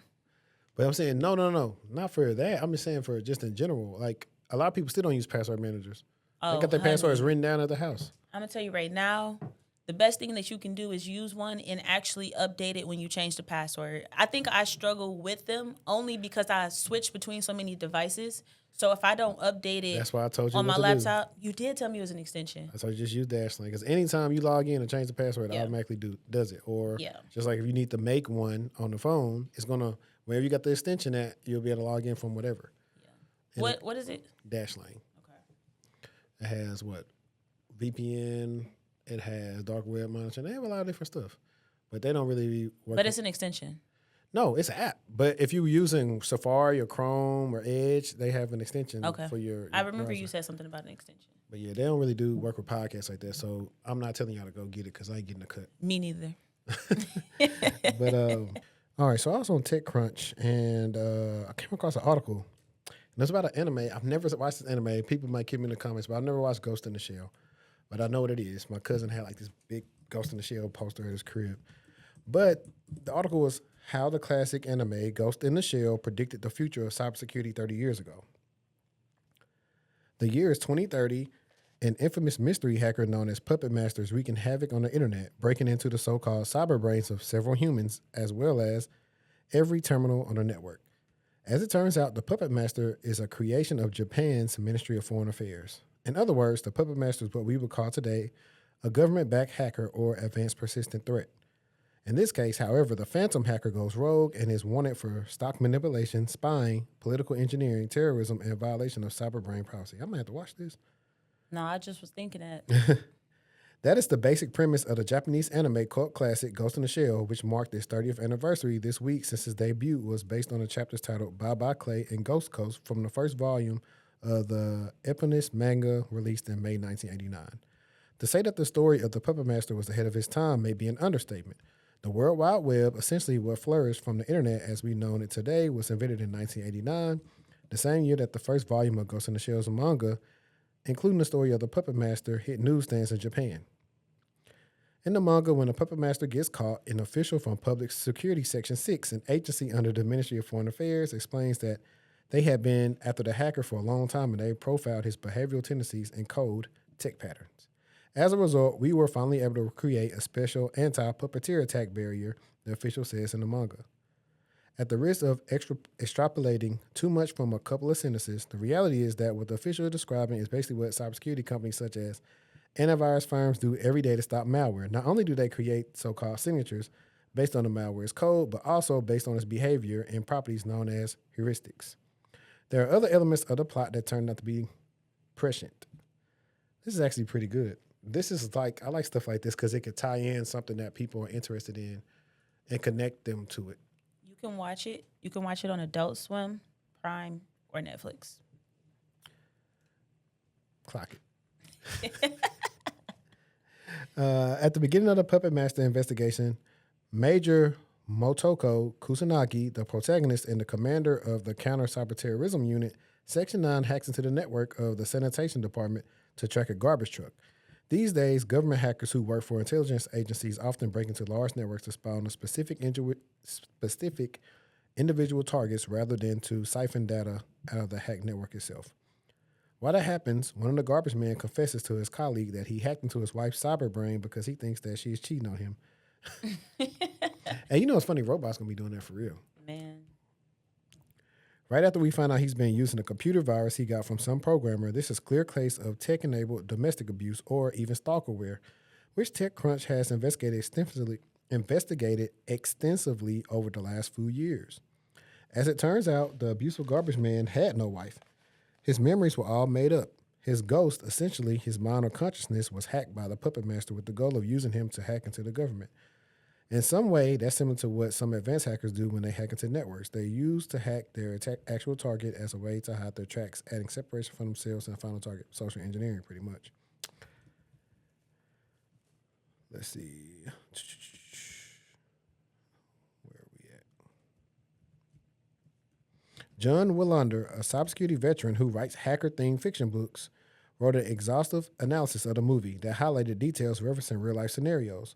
But I'm saying, no, not for that. I'm just saying for just in general. Like, a lot of people still don't use password managers. They got their passwords written down at the house. I'm going to tell you right now, the best thing that you can do is use one and actually update it when you change the password. I think I struggle with them only because I switch between so many devices. So if I don't update it That's why I told you on my laptop, you did tell me it was an extension. So you just use Dashlane. Because anytime you log in and change the password, it automatically does it. Or just like if you need to make one on the phone, it's going to, wherever you got the extension at, you'll be able to log in from whatever. Yeah. What is it? Dashlane. Okay. It has VPN. It has dark web monitoring. They have a lot of different stuff. But they don't really work. But it's an extension. No, it's an app. But if you're using Safari or Chrome or Edge, they have an extension for your I remember browser. You said something about an extension. But yeah, they don't really do work with podcasts like that. So I'm not telling y'all to go get it because I ain't getting a cut. Me neither. But all right, so I was on TechCrunch and I came across an article. And it's about an anime. I've never watched this anime. People might give me in the comments, but I've never watched Ghost in the Shell. But I know what it is. My cousin had like this big Ghost in the Shell poster at his crib. But the article was how the classic anime Ghost in the Shell predicted the future of cybersecurity 30 years ago. The year is 2030. An infamous mystery hacker known as Puppet Master is wreaking havoc on the internet, breaking into the so-called cyber brains of several humans, as well as every terminal on the network. As it turns out, the Puppet Master is a creation of Japan's Ministry of Foreign Affairs. In other words, the Puppet Master is what we would call today a government-backed hacker or advanced persistent threat. In this case, however, the phantom hacker goes rogue and is wanted for stock manipulation, spying, political engineering, terrorism, and violation of cyber brain privacy. I'm going to have to watch this. No, I just was thinking that. That is the basic premise of the Japanese anime cult classic Ghost in the Shell, which marked its 30th anniversary this week since its debut was based on the chapters titled Bye Bye Clay and Ghost Coast from the first volume of the eponymous manga released in May 1989. To say that the story of the Puppet Master was ahead of its time may be an understatement. The World Wide Web, essentially what flourished from the internet as we know it today, was invented in 1989, the same year that the first volume of Ghost in the Shell's manga, including the story of the Puppet Master, hit newsstands in Japan. In the manga, when the Puppet Master gets caught, an official from Public Security Section 6, an agency under the Ministry of Foreign Affairs, explains that they had been after the hacker for a long time and they profiled his behavioral tendencies and code tech patterns. As a result, we were finally able to create a special anti-puppeteer attack barrier, the official says in the manga. At the risk of extrapolating too much from a couple of sentences, the reality is that what the official is describing is basically what cybersecurity companies such as antivirus firms do every day to stop malware. Not only do they create so-called signatures based on the malware's code, but also based on its behavior and properties known as heuristics. There are other elements of the plot that turn out to be prescient. This is actually pretty good. This is like, I like stuff like this because it could tie in something that people are interested in and connect them to it. You can watch it. You can watch it on Adult Swim, Prime, or Netflix. Clock it. At the beginning of the Puppet Master investigation, Major Motoko Kusanagi, the protagonist and the commander of the Counter-Cyberterrorism Unit, Section 9 hacks into the network of the Sanitation Department to track a garbage truck. These days, government hackers who work for intelligence agencies often break into large networks to spy on a specific individual targets rather than to siphon data out of the hacked network itself. While that happens, one of the garbage men confesses to his colleague that he hacked into his wife's cyber brain because he thinks that she's cheating on him. And you know it's funny, robots gonna be doing that for real. Man. Right after we find out he's been using a computer virus he got from some programmer, this is clear case of tech-enabled domestic abuse or even stalkerware, which TechCrunch has investigated extensively over the last few years. As it turns out, the abusive garbage man had no wife. His memories were all made up. His ghost, essentially his mind or consciousness, was hacked by the Puppet Master with the goal of using him to hack into the government. In some way, that's similar to what some advanced hackers do when they hack into networks. They use to hack their actual target as a way to hide their tracks, adding separation from themselves and final target. Social engineering, pretty much. Let's see. Where are we at? John Willander, a cybersecurity veteran who writes hacker-themed fiction books, wrote an exhaustive analysis of the movie that highlighted details referencing real-life scenarios.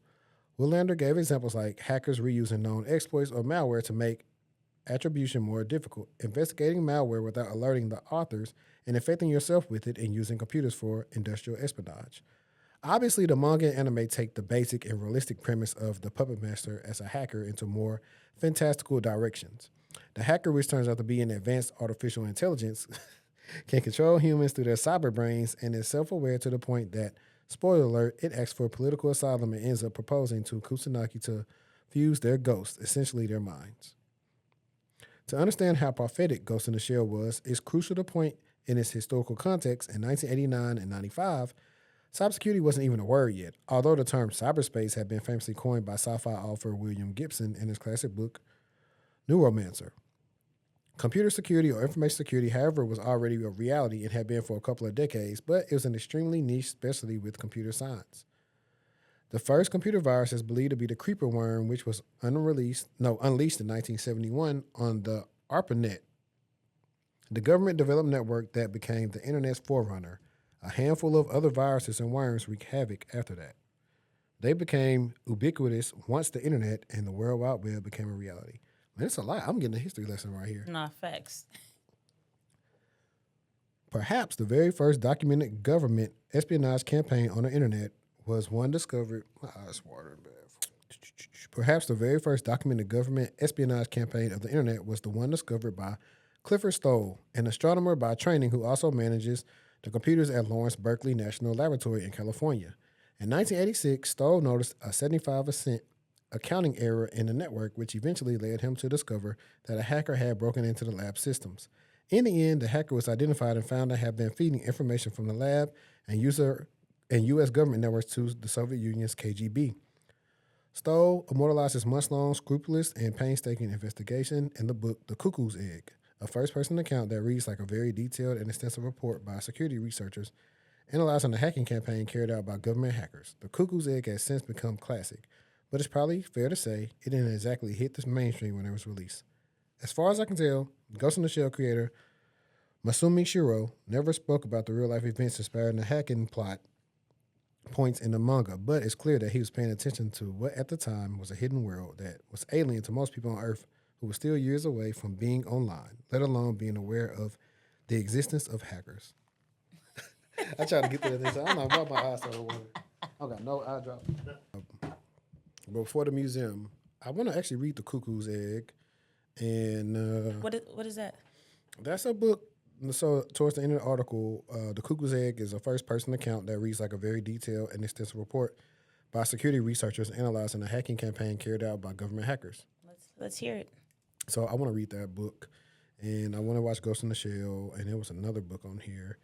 Willander gave examples like hackers reusing known exploits or malware to make attribution more difficult, investigating malware without alerting the authors, and infecting yourself with it and using computers for industrial espionage. Obviously, the manga and anime take the basic and realistic premise of the Puppet Master as a hacker into more fantastical directions. The hacker, which turns out to be an advanced artificial intelligence, can control humans through their cyber brains and is self-aware to the point that, spoiler alert, it asks for political asylum and ends up proposing to Kusanagi to fuse their ghosts, essentially their minds. To understand how prophetic Ghost in the Shell was, it's crucial to point in its historical context. In 1989 and 95, cybersecurity wasn't even a word yet, although the term cyberspace had been famously coined by sci-fi author William Gibson in his classic book, Neuromancer. Computer security or information security, however, was already a reality and had been for a couple of decades, but it was an extremely niche specialty with computer science. The first computer virus is believed to be the creeper worm, which was unleashed in 1971 on the ARPANET, the government-developed network that became the Internet's forerunner. A handful of other viruses and worms wreaked havoc after that. They became ubiquitous once the Internet and the World Wide Web became a reality. Man, it's a lot. I'm getting a history lesson right here. Nah, facts. Perhaps the very first documented government espionage campaign on the internet was one discovered. My eyes watering, Perhaps the very first documented government espionage campaign of the internet was the one discovered by Clifford Stoll, an astronomer by training who also manages the computers at Lawrence Berkeley National Laboratory in California. In 1986, Stoll noticed a 75% accounting error in the network, which eventually led him to discover that a hacker had broken into the lab systems. In the end, the hacker was identified and found to have been feeding information from the lab and U.S. government networks to the Soviet Union's KGB. Stoll immortalized his months-long, scrupulous, and painstaking investigation in the book The Cuckoo's Egg, a first-person account that reads like a very detailed and extensive report by security researchers analyzing the hacking campaign carried out by government hackers. The Cuckoo's Egg has since become classic, but it's probably fair to say it didn't exactly hit the mainstream when it was released. As far as I can tell, Ghost in the Shell creator Masumi Shiro never spoke about the real-life events inspiring the hacking plot points in the manga, but it's clear that he was paying attention to what at the time was a hidden world that was alien to most people on Earth who were still years away from being online, let alone being aware of the existence of hackers. I tried to get to that. I don't know why my eyes started watering. I got no eye drop. Before the museum, I want to actually read The Cuckoo's Egg. And What is that? that's a book. So towards the end of the article, The Cuckoo's Egg is a first-person account that reads like a very detailed and extensive report by security researchers analyzing a hacking campaign carried out by government hackers. Let's hear it. So I want to read that book, and I want to watch Ghost in the Shell, and there was another book on here.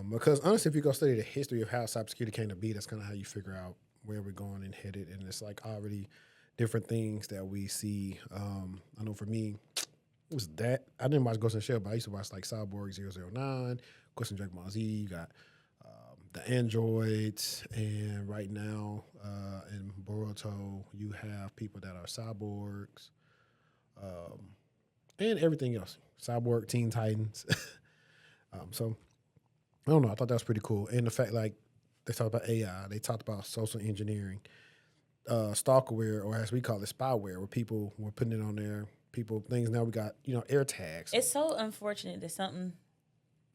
Because honestly, if you go study the history of how cybersecurity came to be, that's kind of how you figure out where we're going and headed, and it's like already different things that we see. I know for me, it was that. I didn't watch Ghost in the Shell, but I used to watch like Cyborg 009, Quest and Dragon Ball Z. You got the androids, and right now in Boruto, you have people that are cyborgs, and everything else. Cyborg, Teen Titans. So I don't know. I thought that was pretty cool, and the fact like they talked about AI, they talked about social engineering, stalkerware, or as we call it, spyware, where people were putting it on there. Things now we got, air tags. It's so unfortunate that something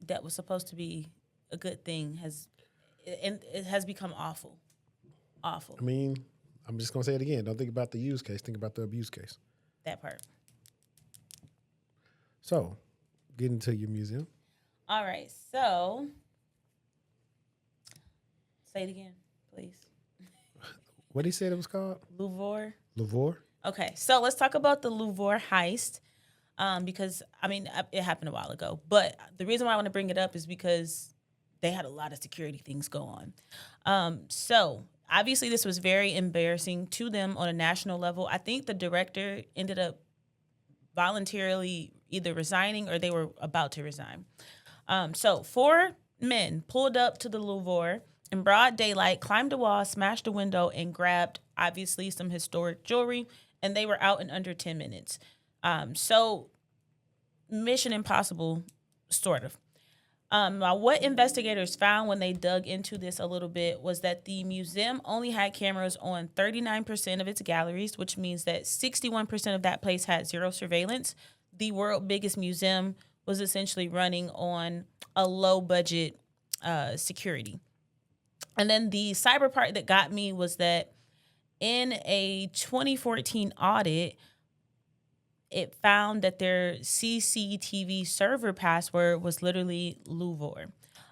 that was supposed to be a good thing has become awful. Awful. I mean, I'm just going to say it again. Don't think about the use case. Think about the abuse case. That part. So, get into your museum. All right. So, say it again, please. What did he say it was called? Louvore. Louvore? Okay, so let's talk about the Louvore heist because, I mean, it happened a while ago. But the reason why I want to bring it up is because they had a lot of security things go on. So obviously this was very embarrassing to them on a national level. I think the director ended up voluntarily either resigning or they were about to resign. So 4 men pulled up to the Louvre in broad daylight, climbed a wall, smashed a window, and grabbed, obviously, some historic jewelry, and they were out in under 10 minutes. So Mission Impossible, sort of. Now, what investigators found when they dug into this a little bit was that the museum only had cameras on 39% of its galleries, which means that 61% of that place had zero surveillance. The world's biggest museum was essentially running on a low-budget security. And then the cyber part that got me was that in a 2014 audit, it found that their CCTV server password was literally Louvore.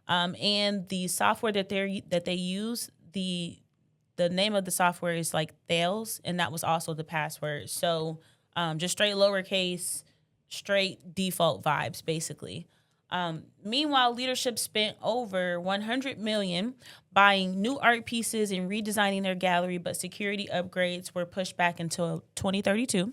And the software that they use, the name of the software is like Thales, and that was also the password. So just straight lowercase, straight default vibes, basically. Meanwhile, leadership spent over $100 million buying new art pieces and redesigning their gallery, but security upgrades were pushed back until 2032.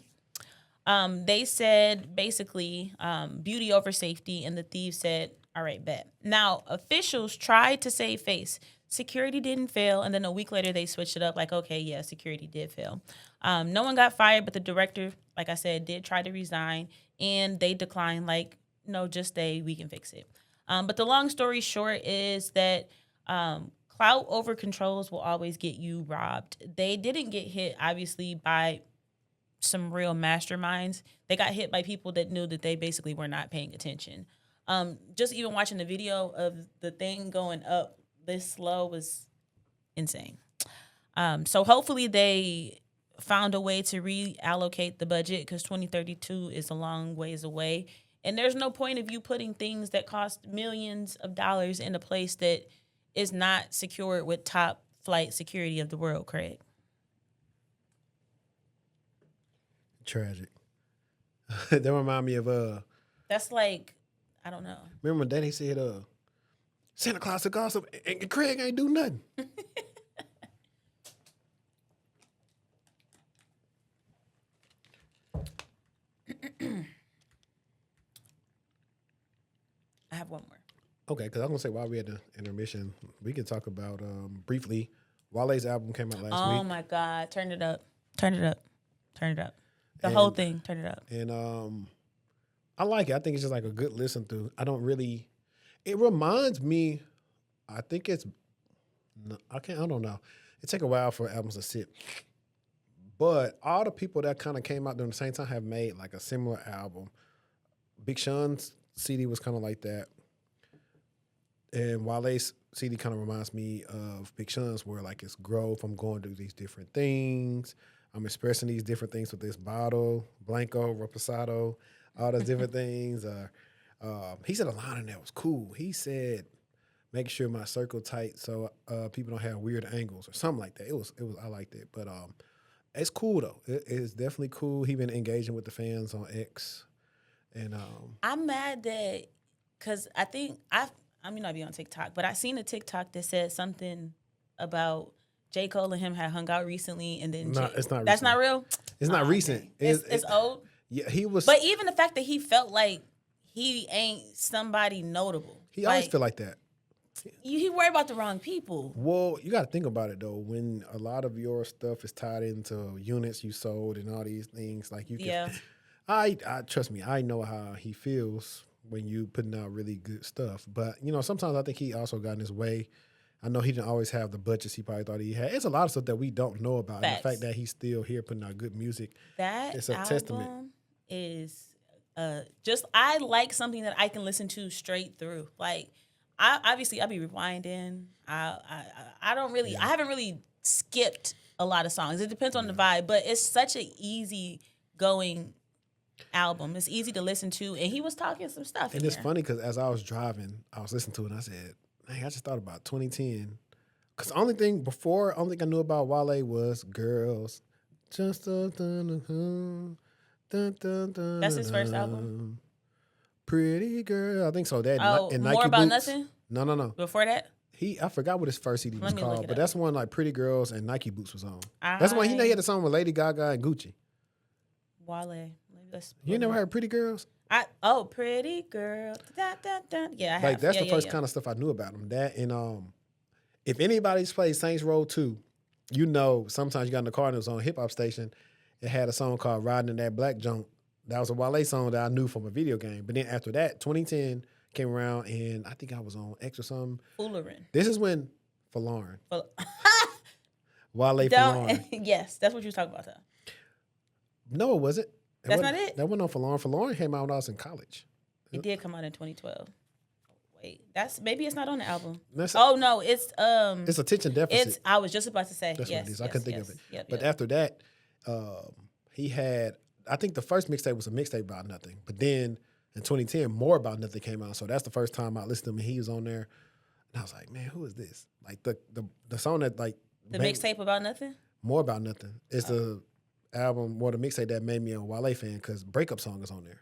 They said basically beauty over safety, and the thieves said, all right, bet. Now, officials tried to save face. Security didn't fail, and then a week later they switched it up like, okay, yeah, security did fail. No one got fired, but the director, like I said, did try to resign, and they declined like, no, just stay, we can fix it. But the long story short is that clout over controls will always get you robbed. They didn't get hit, obviously, by some real masterminds. They got hit by people that knew that they basically were not paying attention. Just even watching the video of the thing going up this slow was insane. So hopefully they found a way to reallocate the budget because 2032 is a long ways away. And there's no point of you putting things that cost millions of dollars in a place that is not secured with top flight security of the world, Craig. tragic. That remind me of That's like, I don't know. remember when Daddy said Santa Claus took off and Craig ain't do nothing. I have one more. Okay, because I was gonna say while we had the intermission, we can talk about briefly. Wale's album came out last Oh week, my God. Turn it up. Turn it up. Turn it up. The And- whole thing. Turn it up. and I like it. I think it's just like a good listen through. I don't really. It reminds me. I think it's. I don't know. It take a while for albums to sit. But all the people that kind of came out during the same time have made like a similar album. Big Sean's CD was kind of like that. And Wale's CD kind of reminds me of Big Sean's, where like it's growth. I'm going through these different things. I'm expressing these different things with this bottle, Blanco, Reposado, all those different things. He said a line in there was cool. He said, "Make sure my circle tight so people don't have weird angles," or something like that. It was. I liked it, but it's cool though. It's definitely cool. He been engaging with the fans on X, and I'm mad that, because I think I may not be on TikTok, but I seen a TikTok that said something about J. Cole and him had hung out recently, and then it's not. That's recent. not real. It's not recent. Okay. It's old. Yeah, he was. But even the fact that he felt like he ain't somebody notable. He always feel like that. He worried about the wrong people. Well, you got to think about it though. When a lot of your stuff is tied into units you sold and all these things, like you can. Yeah. I trust me. I know how he feels when you putting out really good stuff. But sometimes I think he also got in his way. I know he didn't always have the budgets he probably thought he had. It's a lot of stuff that we don't know about. And the fact that he's still here putting out good music, it's a testament. Is just, I like something that I can listen to straight through. Like, I'll be rewinding. I don't really, I haven't really skipped a lot of songs. It depends on the vibe, but it's such an easy going album. It's easy to listen to, and he was talking some stuff. And it's funny because as I was driving, I was listening to it and I said, "Dang, I just thought about 2010." Because the only thing I knew about Wale was Girls. Just That's his first album? Pretty Girl. I think so. That and More Nike About Boots. Nothing? No. Before that? I forgot what his first CD was Let me look called, it but up. that's one like Pretty Girls and Nike Boots was on. That's the one he had a song with Lady Gaga and Gucci. Wale. You never heard Pretty Girls? Pretty Girl. Da, da, da. Yeah, I have. Like that's the first yeah. kind of stuff I knew about him. That and if anybody's played Saints Row 2, sometimes you got in the car and it was on a hip hop station. It had a song called Riding in That Black Junk. That was a Wale song that I knew from a video game. But then after that, 2010 came around and I think I was on X or something. Foolerin'. This is when Forlorn. Wale Forlorn. Yes, that's what you was talking about, though. No, it wasn't. That's not it? That wasn't on Forlorn. Forlorn came out when I was in college. It did come out in 2012. Wait, maybe it's not on the album. It's attention deficit. I was just about to say. That's yes, what it is. I couldn't think of it. Yep, but after that, he had, I think the first mixtape was a mixtape about nothing. But then in 2010, More About Nothing came out. So that's the first time I listened to him and he was on there. And I was like, man, who is this? Like the song that like. The mixtape About Nothing? More About Nothing. It's the album or the mixtape that made me a Wale fan because Breakup Song is on there.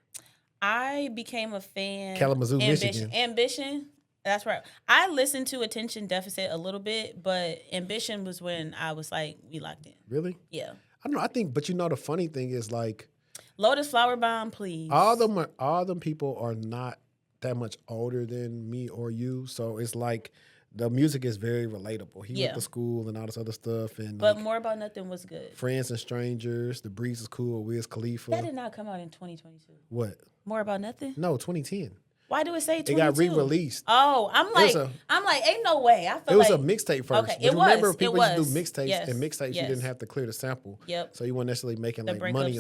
I became a fan. Kalamazoo, Michigan. Ambition. That's right. I listened to Attention Deficit a little bit, but Ambition was when I was like, we locked in. Really? Yeah. I don't know. I think, but the funny thing is like. Lotus Flower Bomb, please. All them people are not that much older than me or you. So it's like the music is very relatable. He went to school and all this other stuff. But More About Nothing was good. Friends and Strangers, The Breeze is Cool, Wiz Khalifa. That did not come out in 2022. What? More About Nothing? No, 2010. Why do it say 22? It got re-released. Oh, I'm like, ain't no way. It was a mixtape first. Okay, but remember, people used to do mixtapes, yes. and mixtapes you didn't have to clear the sample. Yep. So you weren't necessarily making like money.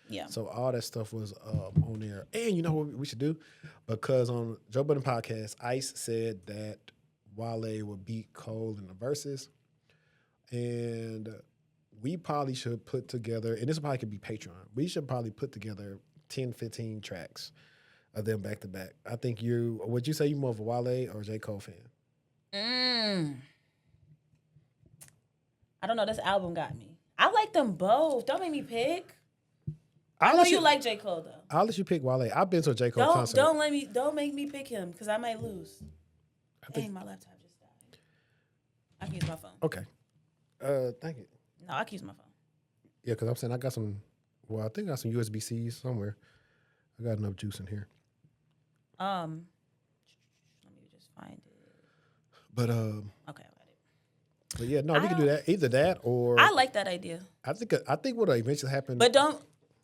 Yeah. So all that stuff was on there. And you know what we should do? Because on Joe Budden podcast, Ice said that Wale would beat Cole in the verses. And we probably should put together, and this probably could be Patreon, we should probably put together 10, 15 tracks of them back to back. I think would you say you more of a Wale or J. Cole fan? I don't know. This album got me. I like them both. Don't make me pick. I know let you like J. Cole though. I'll let you pick Wale. I've been to a J. Cole concert. Don't make me pick him because I might lose. Dang, my laptop just died. I can use my phone. Okay. Thank you. No, I can use my phone. Yeah, because I'm saying I got some. Well, I think I got some USB-Cs somewhere. I got enough juice in here. Let me just find it. But Okay, I got it. but yeah, no, we can do that. Either that or I like that idea. I think what'll eventually happen. But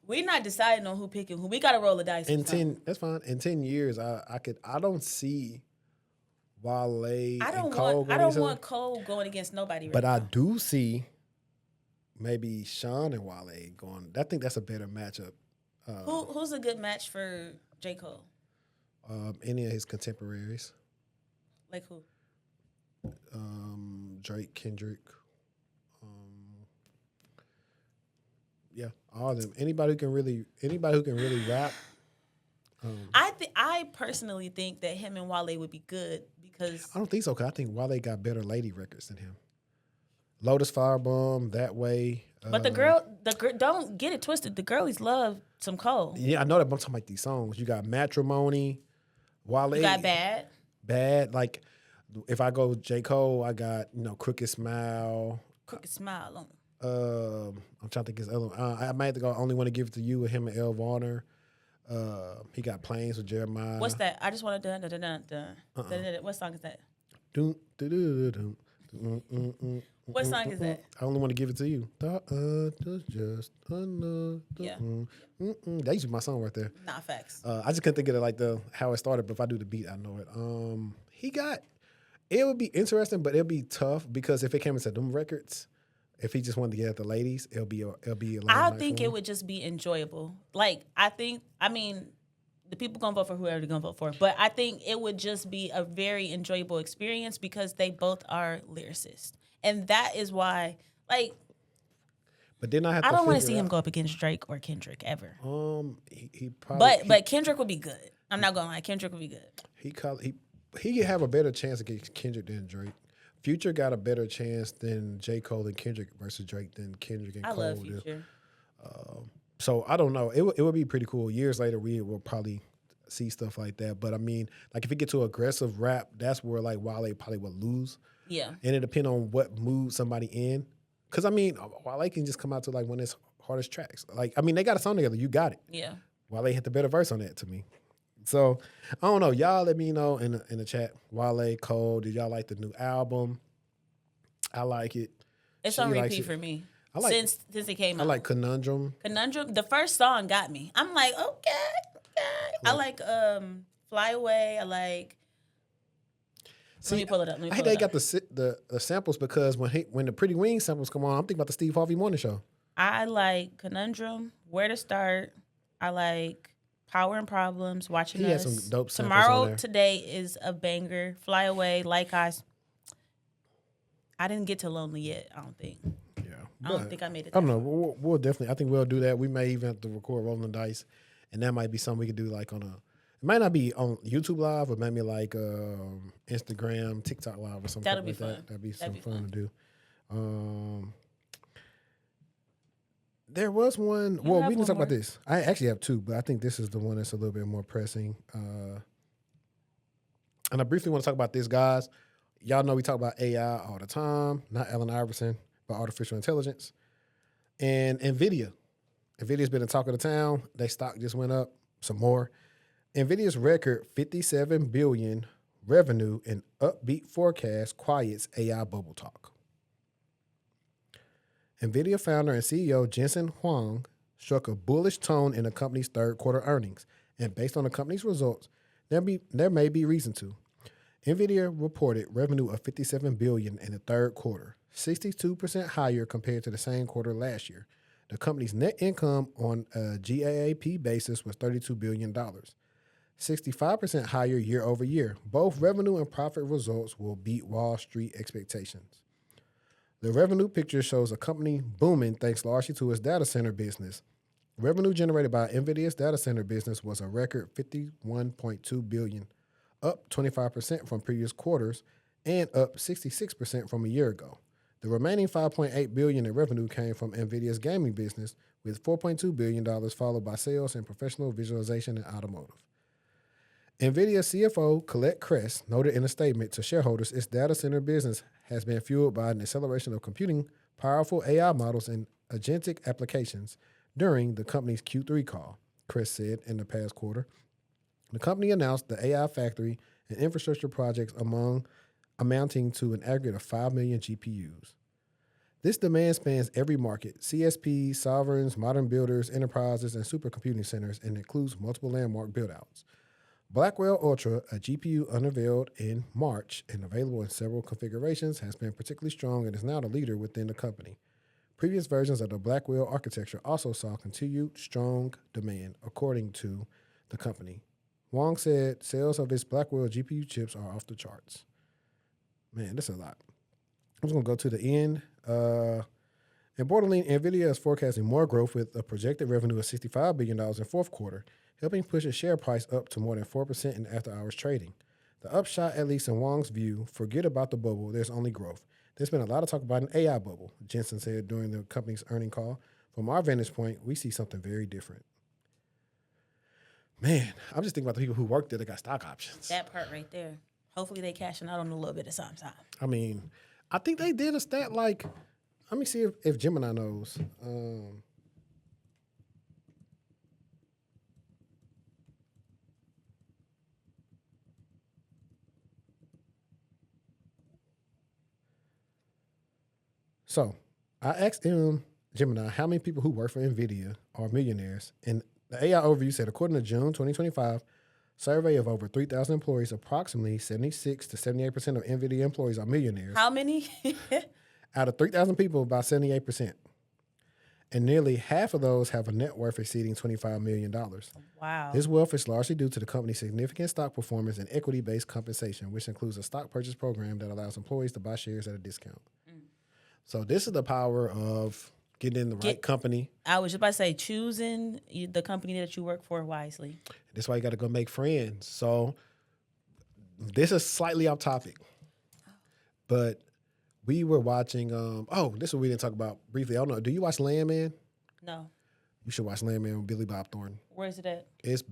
we're not deciding on who picking who. We got to roll the dice. in 10, that's fine. In 10 years, I don't see Wale and Cole I going don't against want Cole going against nobody. But right I now. do see maybe Sean and Wale going. I think that's a better matchup. Who's a good match for J. Cole? Any of his contemporaries, Like who? Drake, Kendrick. Yeah, all of them. Anybody who can really rap. I personally think that him and Wale would be good because I don't think so. Cause I think Wale got better lady records than him. Lotus Firebomb, That Way. but the girl don't get it twisted. The girlies love some Cole. Yeah, I know that. But I'm talking about these songs. You got Matrimony, Wale. You got Bad. Bad. Like if I go J. Cole, I got Crooked Smile. Crooked Smile on. I'm trying to think his other one. I might have to go Only Want to Give It to You with him and El Varner. He got Planes with Jeremiah. What's that? I just want to dun. What song is that? Dun, dun, dun, dun, dun, dun, dun, What song is that? I Only Want to Give It to You. Just another. Yeah. That used to be my song right there. Nah, facts. I just couldn't think of it like how it started, but if I do the beat, I know it. It would be interesting, but it'll be tough because if it came into them records, if he just wanted to get at the ladies, it'll be a long I night think for it him. would just be enjoyable. Like the people gonna vote for whoever they're gonna vote for, but I think it would just be a very enjoyable experience because they both are lyricists, and that is why. Like, But then I have. I to don't want to figure see him out- go up against Drake or Kendrick ever. He probably. But Kendrick would be good. I'm not gonna lie, Kendrick would be good. He could have a better chance against Kendrick than Drake. Future got a better chance than J. Cole and Kendrick versus Drake than Kendrick and I Cole love do. Future. So I don't know. It would be pretty cool. Years later, we will probably see stuff like that. But I mean, like if it get to aggressive rap, that's where like Wale probably would lose. Yeah. And it depend on what mood somebody in. Because I mean, Wale can just come out to like one of his hardest tracks. Like I mean, they got a song together. You got it. Yeah. Wale hit the better verse on that to me. So I don't know. Y'all let me know in the chat. Wale, Cole, did y'all like the new album? I like it. It's She on likes repeat it. for me. I like- since it came out. I like Conundrum. Conundrum. The first song got me. I'm like, okay. I like Fly Away. I like. Let me pull it up. I hate they got the samples because when the Pretty Wings samples come on, I'm thinking about the Steve Harvey Morning Show. I like Conundrum. Where to Start. I like Power and Problems. Watching He Us. had some dope samples on Tomorrow there. Today is a banger. Fly Away. Like I didn't get to Lonely yet. I don't think. Yeah, I don't think I made it. I don't know. We'll definitely. I think we'll do that. We may even have to record Rolling the Dice, and that might be something we could do like on a. It might not be on YouTube Live, but maybe like Instagram, TikTok Live, or something. That'll be like fun. That. That'd be That'd something be fun to do. There was one. You Well, have we can one talk about more? this. I actually have two, but I think this is the one that's a little bit more pressing. And I briefly want to talk about this, guys. Y'all know we talk about AI all the time. Not Allen Iverson, but artificial intelligence. And Nvidia. Nvidia's been the talk of the town. Their stock just went up some more. Nvidia's record $57 billion revenue and upbeat forecast quiets AI bubble talk. Nvidia founder and CEO Jensen Huang struck a bullish tone in the company's third quarter earnings, and based on the company's results, there may be reason to. Nvidia reported revenue of $57 billion in the third quarter, 62% higher compared to the same quarter last year. The company's net income on a GAAP basis was $32 billion, 65% higher year over year. Both revenue and profit results will beat Wall Street expectations. The revenue picture shows a company booming thanks largely to its data center business. Revenue generated by NVIDIA's data center business was a record $51.2 billion, up 25% from previous quarters and up 66% from a year ago. The remaining $5.8 billion in revenue came from Nvidia's gaming business, with $4.2 billion followed by sales in professional visualization and automotive. Nvidia CFO Colette Kress noted in a statement to shareholders its data center business has been fueled by an acceleration of computing, powerful AI models, and agentic applications during the company's Q3 call, Kress said in the past quarter. The company announced the AI factory and infrastructure projects amounting to an aggregate of 5 million GPUs. This demand spans every market: CSPs, sovereigns, modern builders, enterprises, and supercomputing centers, and includes multiple landmark buildouts. Blackwell Ultra, a GPU unveiled in March and available in several configurations, has been particularly strong and is now the leader within the company. Previous versions of the Blackwell architecture also saw continued strong demand, according to the company. Wang said sales of its Blackwell GPU chips are off the charts. Man, this is a lot. I'm just going to go to the end. Importantly, Nvidia is forecasting more growth with a projected revenue of $65 billion in fourth quarter, helping push its share price up to more than 4% in after-hours trading. The upshot, at least in Wang's view, forget about the bubble, there's only growth. There's been a lot of talk about an AI bubble, Jensen said during the company's earnings call. From our vantage point, we see something very different. Man, I'm just thinking about the people who work there that got stock options. That part right there. Hopefully they cashing out on a little bit of something. I mean, I think they did a stat like, let me see if Gemini knows. So I asked Gemini how many people who work for Nvidia are millionaires. And the AI overview said, according to June 2025 survey of over 3,000 employees, approximately 76 to 78% of Nvidia employees are millionaires. How many? Out of 3,000 people, about 78%. And nearly half of those have a net worth exceeding $25 million. Wow. This wealth is largely due to the company's significant stock performance and equity-based compensation, which includes a stock purchase program that allows employees to buy shares at a discount. So this is the power of getting in the right company. I was just about to say, choosing the company that you work for wisely. That's why you got to go make friends. So this is slightly off topic, but we were watching. This is what we didn't talk about briefly. I don't know. Do you watch Landman? No. You should watch Landman with Billy Bob Thornton. Where is it at? It's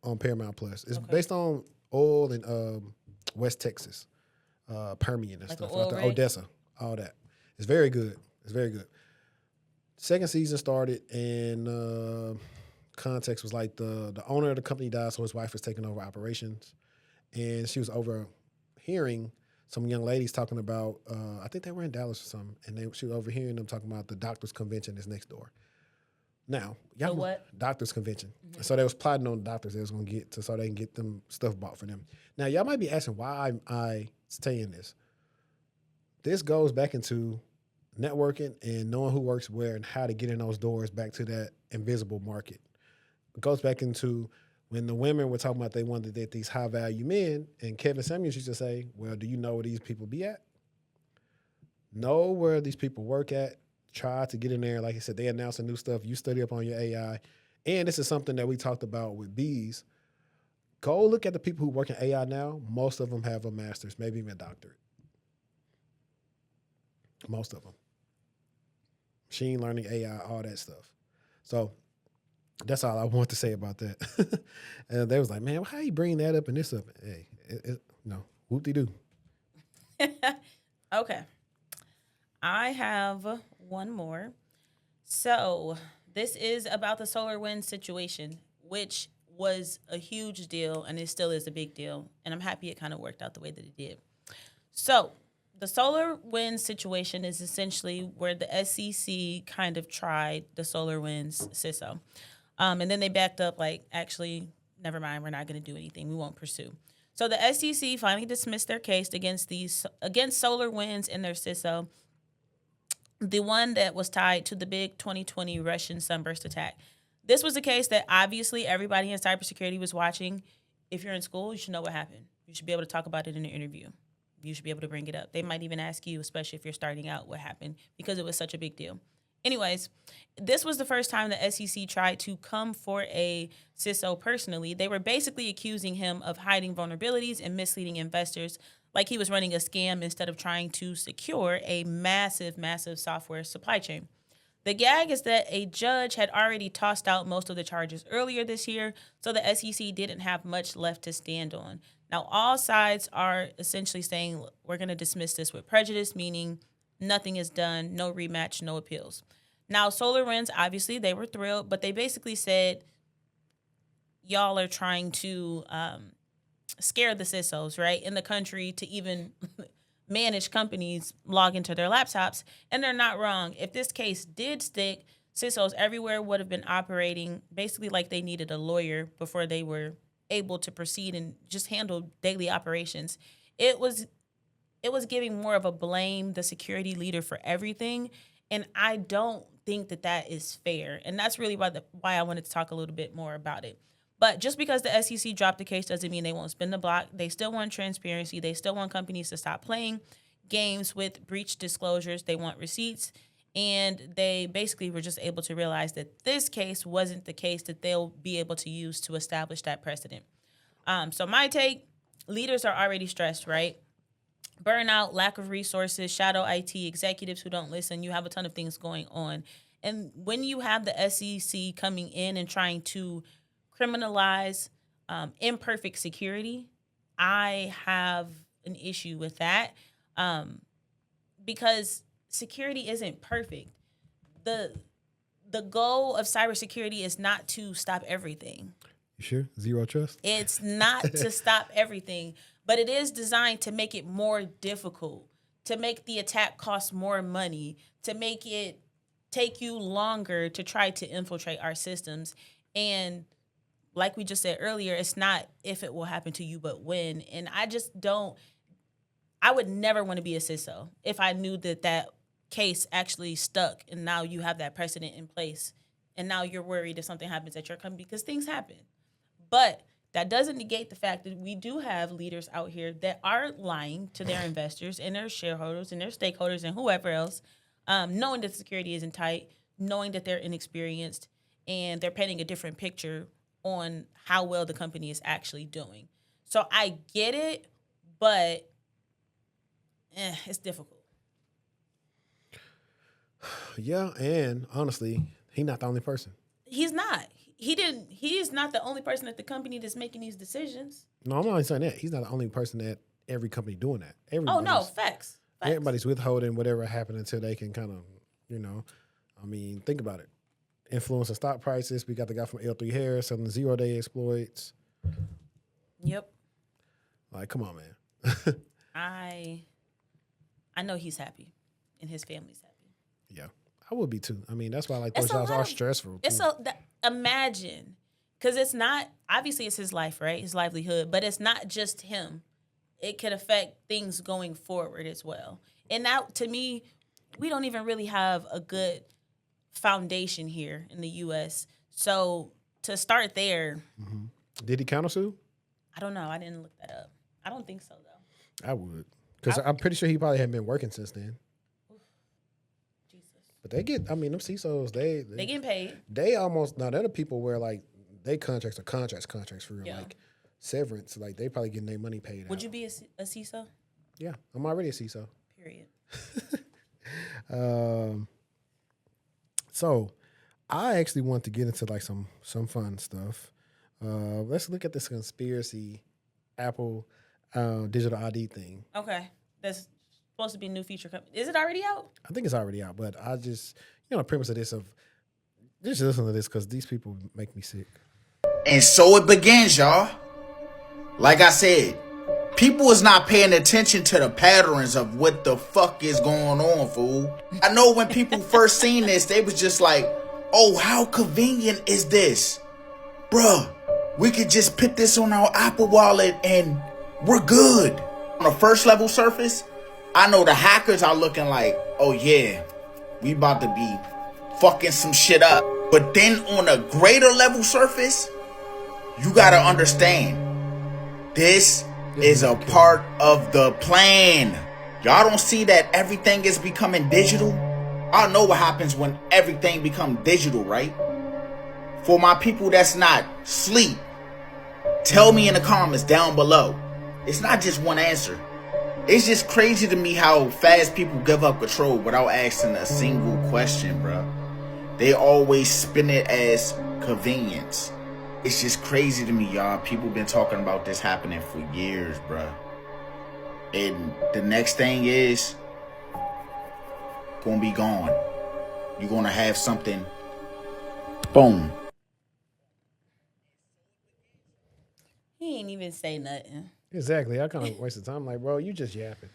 on Paramount Plus. It's based on oil in West Texas, Permian and Like stuff, an oil like that. rig? Odessa, all that. It's very good. It's very good. Second season started, and context was like the owner of the company died, so his wife was taking over operations, and she was overhearing some young ladies talking about. I think they were in Dallas or something, and she was overhearing them talking about the doctors' convention is next door. Now, The what? Doctors' convention. So they was plotting on doctors they was going to get so they can get them stuff bought for them. Now, y'all might be asking why I saying this. This goes back into networking and knowing who works where and how to get in those doors back to that invisible market. It goes back into when the women were talking about they wanted to date these high-value men, and Kevin Samuels used to say, well, do you know where these people be at? Know where these people work at. Try to get in there. Like I said, they announce new stuff. You study up on your AI. And this is something that we talked about with bees. Go look at the people who work in AI now. Most of them have a master's, maybe even a doctorate. Most of them. Machine learning, AI, all that stuff. So that's all I want to say about that. And they was like, man, how you bring that up and this up? Hey, no, whoop-de-doo. Okay. I have one more. So this is about the SolarWinds situation, which was a huge deal, and it still is a big deal. And I'm happy it kind of worked out the way that it did. So the SolarWinds situation is essentially where the SEC kind of tried the SolarWinds CISO. And then they backed up like, actually, never mind, we're not going to do anything. We won't pursue. So the SEC finally dismissed their case against SolarWinds and their CISO, the one that was tied to the big 2020 Russian sunburst attack. This was a case that obviously everybody in cybersecurity was watching. If you're in school, you should know what happened. You should be able to talk about it in an interview. You should be able to bring it up. They might even ask you, especially if you're starting out, what happened, because it was such a big deal. Anyways, this was the first time the SEC tried to come for a CISO personally. They were basically accusing him of hiding vulnerabilities and misleading investors, like he was running a scam instead of trying to secure a massive, massive software supply chain. The gag is that a judge had already tossed out most of the charges earlier this year, so the SEC didn't have much left to stand on. Now, all sides are essentially saying we're going to dismiss this with prejudice, meaning nothing is done, no rematch, no appeals. Now, SolarWinds, obviously, they were thrilled, but they basically said, y'all are trying to scare the CISOs, right, in the country to even managed companies log into their laptops, and they're not wrong. If this case did stick, CISOs everywhere would have been operating basically like they needed a lawyer before they were able to proceed and just handle daily operations. It was giving more of a blame the security leader for everything, and I don't think that is fair. And that's really why I wanted to talk a little bit more about it. But just because the SEC dropped the case doesn't mean they won't spin the block. They still want transparency. They still want companies to stop playing games with breach disclosures. They want receipts. And they basically were just able to realize that this case wasn't the case that they'll be able to use to establish that precedent. So my take, leaders are already stressed, right? Burnout, lack of resources, shadow IT, executives who don't listen. You have a ton of things going on. And when you have the SEC coming in and trying to criminalize imperfect security, I have an issue with that because security isn't perfect. The goal of cybersecurity is not to stop everything. You sure? Zero trust? It's not to stop everything, but it is designed to make it more difficult, to make the attack cost more money, to make it take you longer to try to infiltrate our systems. And like we just said earlier, it's not if it will happen to you, but when. And I would never want to be a CISO if I knew that case actually stuck and now you have that precedent in place and now you're worried if something happens at your company, because things happen. But that doesn't negate the fact that we do have leaders out here that are lying to their investors and their shareholders and their stakeholders and whoever else, knowing that security isn't tight, knowing that they're inexperienced, and they're painting a different picture on how well the company is actually doing. So I get it, but it's difficult. Yeah, and honestly, he's not the only person. He's not. He is not the only person at the company that's making these decisions. No, I'm not saying that. He's not the only person at every company doing that. Oh, no, facts. Everybody's withholding whatever happened until they can kind of, think about it. Influencing stock prices. We got the guy from L3 Harris selling 0-day exploits. Yep. Like, come on, man. I know he's happy and his family's happy. Yeah, I would be too. I mean, that's why those jobs are stressful. Imagine, because it's not, obviously it's his life, right? His livelihood, but it's not just him. It could affect things going forward as well. And that, to me, we don't even really have a good foundation here in the U.S. So to start there. Mm-hmm. Did he countersue? I don't know. I didn't look that up. I don't think so, though. I would. Because I'm pretty sure he probably hadn't been working since then. Jesus. But they get, them CISOs, they getting paid. They almost, now they're the people where, they contracts are contracts for real. Yeah. Severance, they probably getting their money paid out. Would you be a CISO? Yeah, I'm already a CISO. Period. So, I actually want to get into some fun stuff. Let's look at this conspiracy Apple digital ID thing. Okay, that's supposed to be a new feature. Is it already out? I think it's already out, but I just, the premise of this just listen to this because these people make me sick. And so it begins, y'all. Like I said, people is not paying attention to the patterns of what the fuck is going on, fool. I know when people first seen this, they was just like, oh, how convenient is this? Bruh, we could just put this on our Apple Wallet and we're good. On a first level surface, I know the hackers are looking like, oh yeah, we about to be fucking some shit up. But then on a greater level surface, you gotta understand, this is a part of the plan. Y'all don't see that everything is becoming digital? I know what happens when everything becomes digital, right? For my people that's not sleep, tell me in the comments down below. It's not just one answer. It's just crazy to me how fast people give up control without asking a single question, bro. They always spin it as convenience. It's just crazy to me, y'all. People been talking about this happening for years, bro. And the next thing is gonna be gone. You're gonna have something, boom. He ain't even say nothing. Exactly. I kind of wasted time. Like, bro, you just yapping.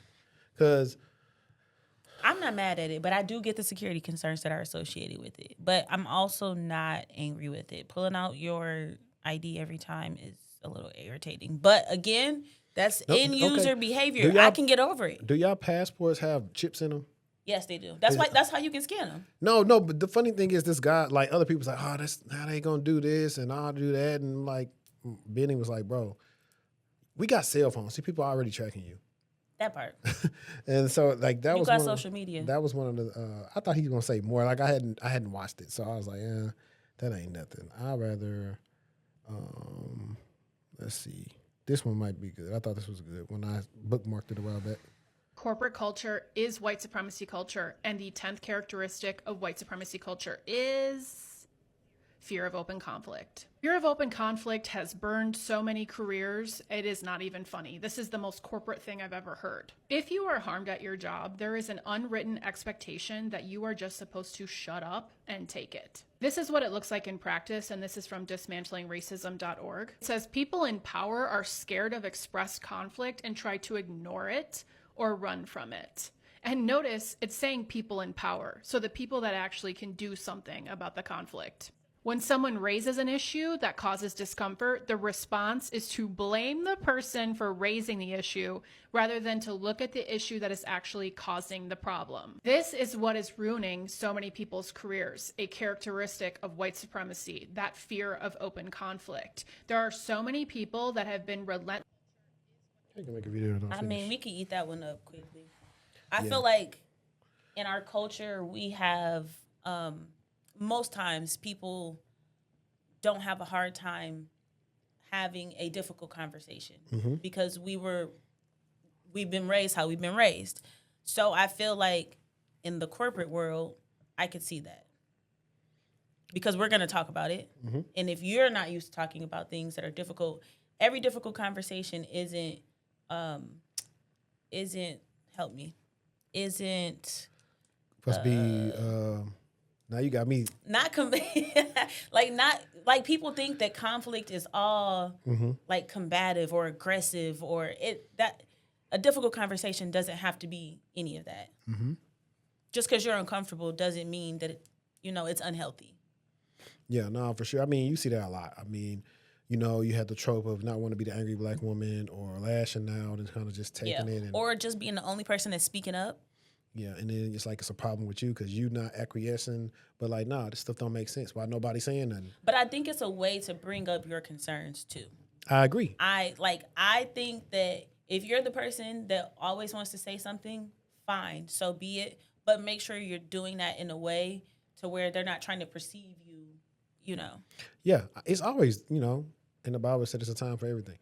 Because I'm not mad at it, but I do get the security concerns that are associated with it. But I'm also not angry with it. Pulling out your ID every time is a little irritating. But again, that's end user behavior. I can get over it. Do y'all passports have chips in them? Yes, they do. That's how you can scan them. No, but the funny thing is this guy, like other people's like, oh, that's how they gonna do this and I'll do that. And like Benny was like, bro, we got cell phones. See, people are already tracking you. That part. And so like that you was got one social media. That was one of the I thought he was gonna say more. Like I hadn't watched it. So I was like, yeah, that ain't nothing. I'd rather let's see. This one might be good. I thought this was good when I bookmarked it a while back. Corporate culture is white supremacy culture, and the 10th characteristic of white supremacy culture is fear of open conflict. Fear of open conflict has burned so many careers, it is not even funny. This is the most corporate thing I've ever heard. If you are harmed at your job, there is an unwritten expectation that you are just supposed to shut up and take it. This is what it looks like in practice, and this is from dismantlingracism.org. It says people in power are scared of expressed conflict and try to ignore it or run from it. And notice it's saying people in power, so the people that actually can do something about the conflict. When someone raises an issue that causes discomfort, the response is to blame the person for raising the issue rather than to look at the issue that is actually causing the problem. This is what is ruining so many people's careers, a characteristic of white supremacy, that fear of open conflict. There are so many people that have been relentless. I can make a video. I mean, we could eat that one up quickly. I feel like in our culture, we have, most times people don't have a hard time having a difficult conversation because we've been raised how we've been raised. So I feel like in the corporate world, I could see that because we're going to talk about it. And if you're not used to talking about things that are difficult, every difficult conversation isn't supposed to be now you got me not like people think that conflict is all like combative or aggressive or that a difficult conversation doesn't have to be any of that. Just because you're uncomfortable doesn't mean that it's unhealthy. Yeah, no, for sure. I mean, you see that a lot. I mean, you had the trope of not wanting to be the angry black woman or lashing out and kind of just taking it. Or just being the only person that's speaking up. Yeah, and then it's like it's a problem with you because you not acquiescing. But like, nah, this stuff don't make sense. Why nobody saying nothing? But I think it's a way to bring up your concerns too. I agree. I think that if you're the person that always wants to say something, fine, so be it. But make sure you're doing that in a way to where they're not trying to perceive you. Yeah, it's always, in the Bible it said it's a time for everything.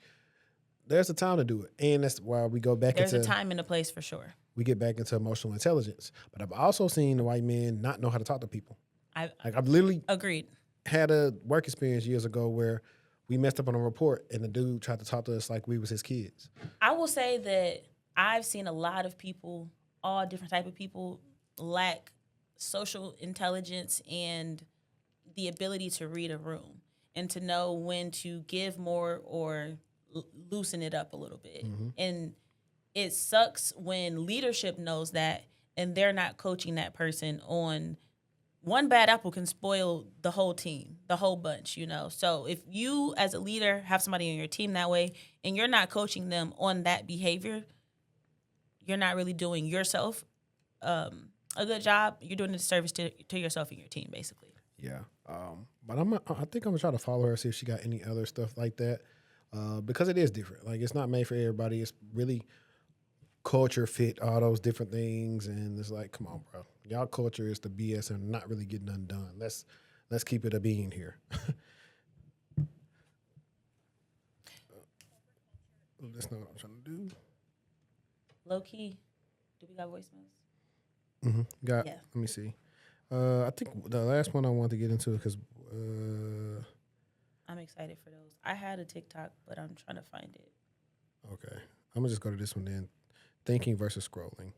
There's a time to do it. And that's why we go back There's a time and a place for sure. We get back into emotional intelligence. But I've also seen the white men not know how to talk to people. I've literally agreed. Had a work experience years ago where we messed up on a report and the dude tried to talk to us like we was his kids. I will say that I've seen a lot of people, all different type of people, lack social intelligence and the ability to read a room and to know when to give more or loosen it up a little bit. And it sucks when leadership knows that and they're not coaching that person on one bad apple can spoil the whole team, the whole bunch, So if you as a leader have somebody on your team that way and you're not coaching them on that behavior, you're not really doing yourself a good job. You're doing a disservice to yourself and your team, basically. Yeah. But I think I'm gonna try to follow her, see if she got any other stuff like that. Because it is different. Like it's not made for everybody. It's really culture fit, all those different things. And it's like, come on, bro. Y'all culture is the BS and not really getting undone. Let's keep it a being here. That's not what I'm trying to do. Low key. Do we got voicemails? Got. Yeah. Let me see. I think the last one I wanted to get into because I'm excited for those. I had a TikTok, but I'm trying to find it. okay, I'm gonna just go to this one then. Thinking versus scrolling.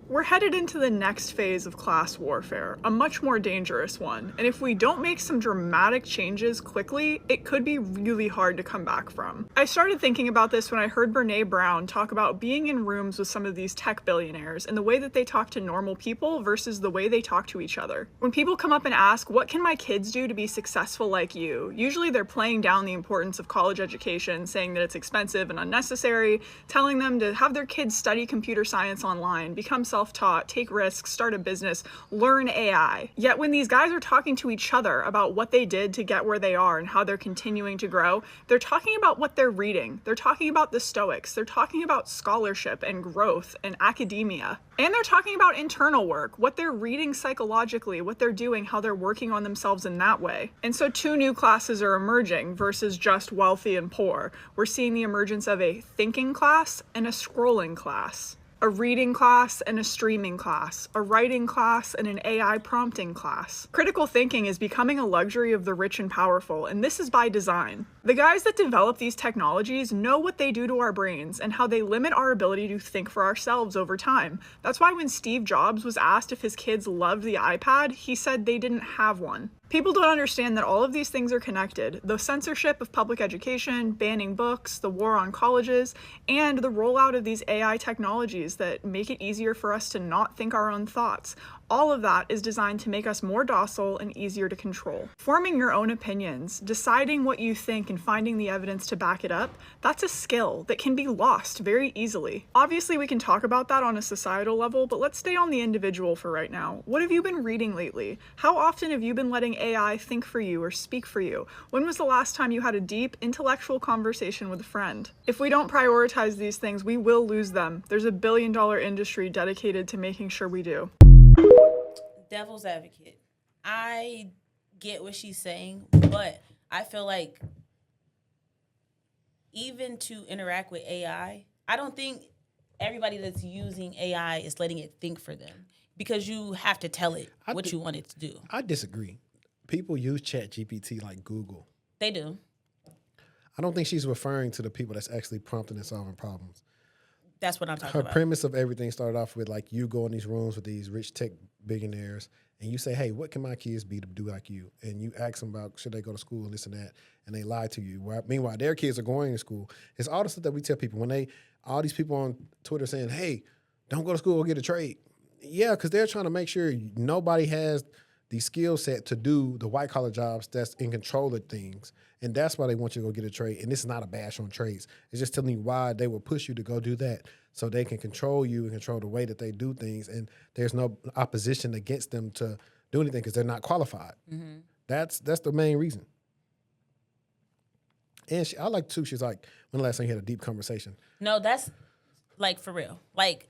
We're headed into the next phase of class warfare, a much more dangerous one, and if we don't make some dramatic changes quickly, it could be really hard to come back from. I started thinking about this when I heard Brene Brown talk about being in rooms with some of these tech billionaires and the way that they talk to normal people versus the way they talk to each other. When people come up and ask, what can my kids do to be successful like you? Usually they're playing down the importance of college education, saying that it's expensive and unnecessary, telling them to have their kids study computer science online, become self-taught, take risks, start a business, learn AI. Yet when these guys are talking to each other about what they did to get where they are and how they're continuing to grow, they're talking about what they're reading. They're talking about the Stoics. They're talking about scholarship and growth and academia. And they're talking about internal work, what they're reading psychologically, what they're doing, how they're working on themselves in that way. And so 2 new classes are emerging versus just wealthy and poor. We're seeing the emergence of a thinking class and a scrolling class. A reading class and a streaming class, a writing class and an AI prompting class. Critical thinking is becoming a luxury of the rich and powerful, and this is by design. The guys that develop these technologies know what they do to our brains and how they limit our ability to think for ourselves over time. That's why when Steve Jobs was asked if his kids loved the iPad, he said they didn't have one. People don't understand that all of these things are connected. The censorship of public education, banning books, the war on colleges, and the rollout of these AI technologies that make it easier for us to not think our own thoughts. All of that is designed to make us more docile and easier to control. Forming your own opinions, deciding what you think and finding the evidence to back it up, that's a skill that can be lost very easily. Obviously, we can talk about that on a societal level, but let's stay on the individual for right now. What have you been reading lately? How often have you been letting AI think for you or speak for you? When was the last time you had a deep, intellectual conversation with a friend? If we don't prioritize these things, we will lose them. There's a billion-dollar industry dedicated to making sure we do. Devil's advocate. I get what she's saying, but I feel like even to interact with AI, I don't think everybody that's using AI is letting it think for them because you have to tell it what you want it to do. I disagree. People use ChatGPT like Google. They do. I don't think she's referring to the people that's actually prompting and solving problems. That's what I'm talking Her about. premise of everything started off with like you go in these rooms with these rich tech billionaires and you say, hey, what can my kids be to do like you? And you ask them about should they go to school and this and that, and they lie to you. Meanwhile, their kids are going to school. It's all the stuff that we tell people when all these people on Twitter saying, hey, don't go to school or get a trade. Yeah, because they're trying to make sure nobody has the skill set to do the white collar jobs that's in control of things. And that's why they want you to go get a trade. And this is not a bash on trades. It's just telling you why they will push you to go do that so they can control you and control the way that they do things. And there's no opposition against them to do anything because they're not qualified. Mm-hmm. That's the main reason. And I like too, she's like, when the last time you had a deep conversation? No, that's like for real. Like,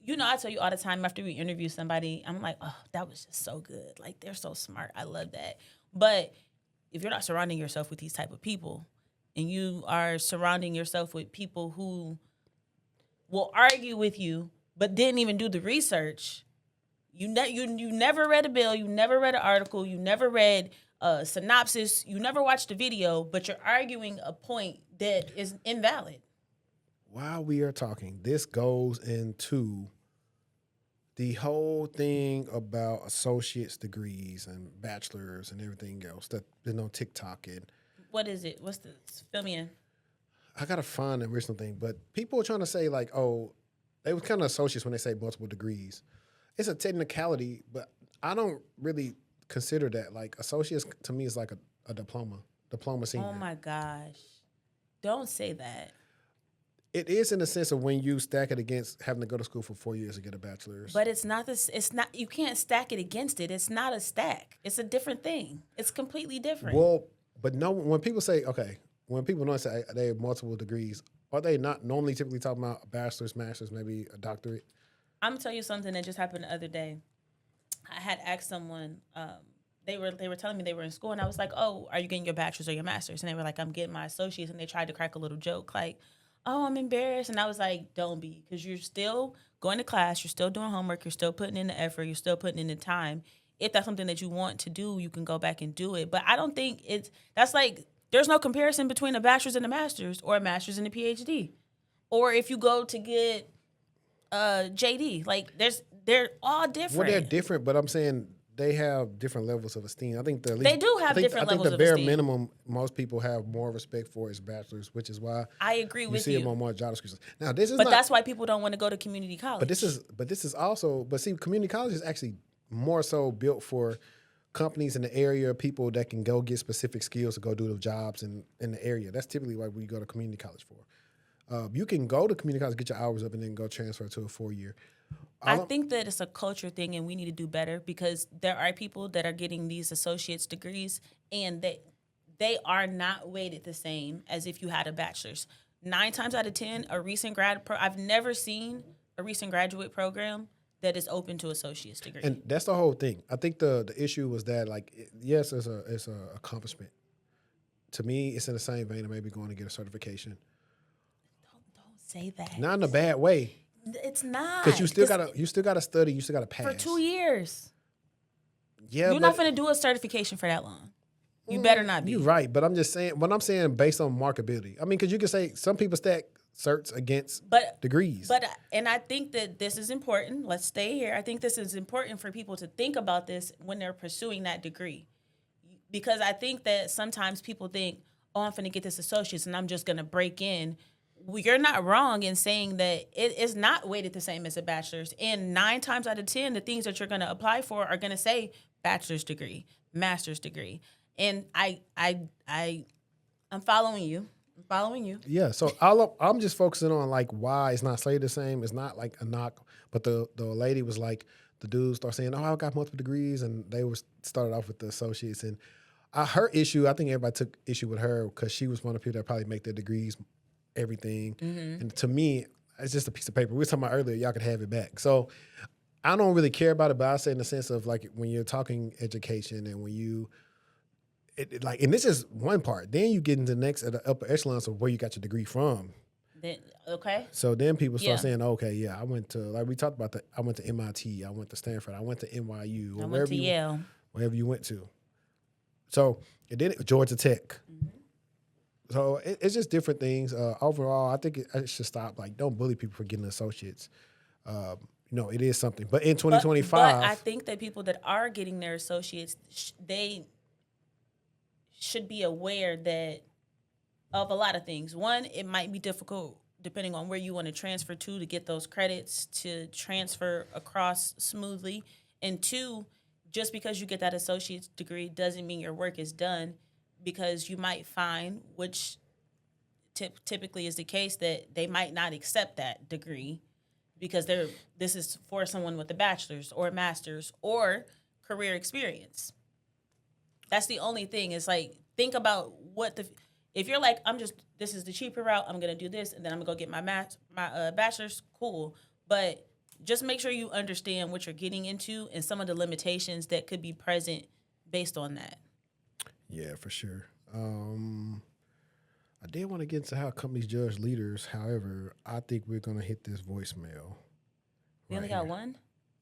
you know, I tell you all the time after we interview somebody, I'm like, oh, that was just so good. Like, they're so smart. I love that. But if you're not surrounding yourself with these type of people and you are surrounding yourself with people who will argue with you but didn't even do the research, you never read a bill, you never read an article, you never read a synopsis, you never watched a video, but you're arguing a point that is invalid. While we are talking, this goes into the whole thing about associate's degrees and bachelor's and everything else that is on TikTok. And what is it? What's this? Fill me in. I got to find the original thing, but people are trying to say like, oh, they were kind of associates when they say multiple degrees. It's a technicality, but I don't really consider that. Like associates to me is like a diploma senior. Oh my gosh. Don't say that. It is in the sense of when you stack it against having to go to school for 4 years to get a bachelor's. But it's not this. It's not. You can't stack it against it. It's not a stack. It's a different thing. It's completely different. Well, but no. When people say when people don't say they have multiple degrees, are they not normally typically talking about a bachelor's, master's, maybe a doctorate? I'm gonna tell you something that just happened the other day. I had asked someone. They were telling me they were in school, and I was like, "Oh, are you getting your bachelor's or your master's?" And they were like, "I'm getting my associates." And they tried to crack a little joke like, oh, I'm embarrassed. And I was like, don't be, because you're still going to class, you're still doing homework, you're still putting in the effort, you're still putting in the time. If that's something that you want to do, you can go back and do it. But I don't think that's like, there's no comparison between a bachelor's and a master's or a master's and a PhD. Or if you go to get JD, like they're all different. Well, they're different, but I'm saying they have different levels of esteem. I think They do have different levels of I think the bare esteem. minimum most people have more respect for is bachelor's, which is why I agree you with see you. them on more job descriptions. Now, this is But not, that's why people don't want to go to community college. but this is also, but see, community college is actually more so built for companies in the area, people that can go get specific skills to go do the jobs in the area. That's typically what we go to community college for. You can go to community college, get your hours up, and then go transfer to a 4-year. I think that it's a culture thing, and we need to do better because there are people that are getting these associate's degrees, and they are not weighted the same as if you had a bachelor's. 9 times out of 10, I've never seen a recent graduate program that is open to associate's degree. And that's the whole thing. I think the issue was that, like, yes, it's a accomplishment. To me, it's in the same vein of maybe going to get a certification. Don't say that. Not in a bad way. It's not. Because you still gotta study, you still gotta pass. for 2 years. Yeah, You're not going to do a certification for that long. You better not be. You're right, but I'm just saying. What I'm saying based on marketability. I mean, because you can say some people stack certs against degrees. And I think that this is important. Let's stay here. I think this is important for people to think about this when they're pursuing that degree. Because I think that sometimes people think, oh, I'm going to get this associate's and I'm just going to break in. Well, you're not wrong in saying that it is not weighted the same as a bachelor's. And 9 times out of 10, the things that you're going to apply for are going to say bachelor's degree, master's degree. And I'm following you. Yeah, so I'm just focusing on like why it's not slated the same. It's not like a knock, but the lady was like, the dudes start saying, "Oh, I got multiple degrees," and they started off with the associates. And her issue, I think everybody took issue with her because she was one of the people that probably make their degrees everything. Mm-hmm. And to me, it's just a piece of paper. We were talking about earlier, y'all could have it back. So I don't really care about it, but I say in the sense of like when you're talking education and when you. And this is one part. Then you get into the next at the upper echelons of where you got your degree from. Okay. So then people start saying, okay, yeah, I went to, like we talked about, I went to MIT, I went to Stanford, I went to NYU, I went to Yale. Wherever you went to. So it did Georgia Tech. Mm-hmm. So it's just different things. Overall, I think it should stop. Like, don't bully people for getting associates. It is something. But in 2025. But I think that people that are getting their associates, they should be aware that of a lot of things. One, it might be difficult depending on where you want to transfer to get those credits to transfer across smoothly. And 2, just because you get that associate's degree doesn't mean your work is done, because you might find, which typically is the case, that they might not accept that degree because this is for someone with a bachelor's or a master's or career experience. That's the only thing. It's like, think about if you're like, this is the cheaper route, I'm going to do this, and then I'm going to go get my bachelor's, cool. But just make sure you understand what you're getting into and some of the limitations that could be present based on that. Yeah, for sure. I did want to get into how companies judge leaders. However, I think we're going to hit this voicemail. We only got one?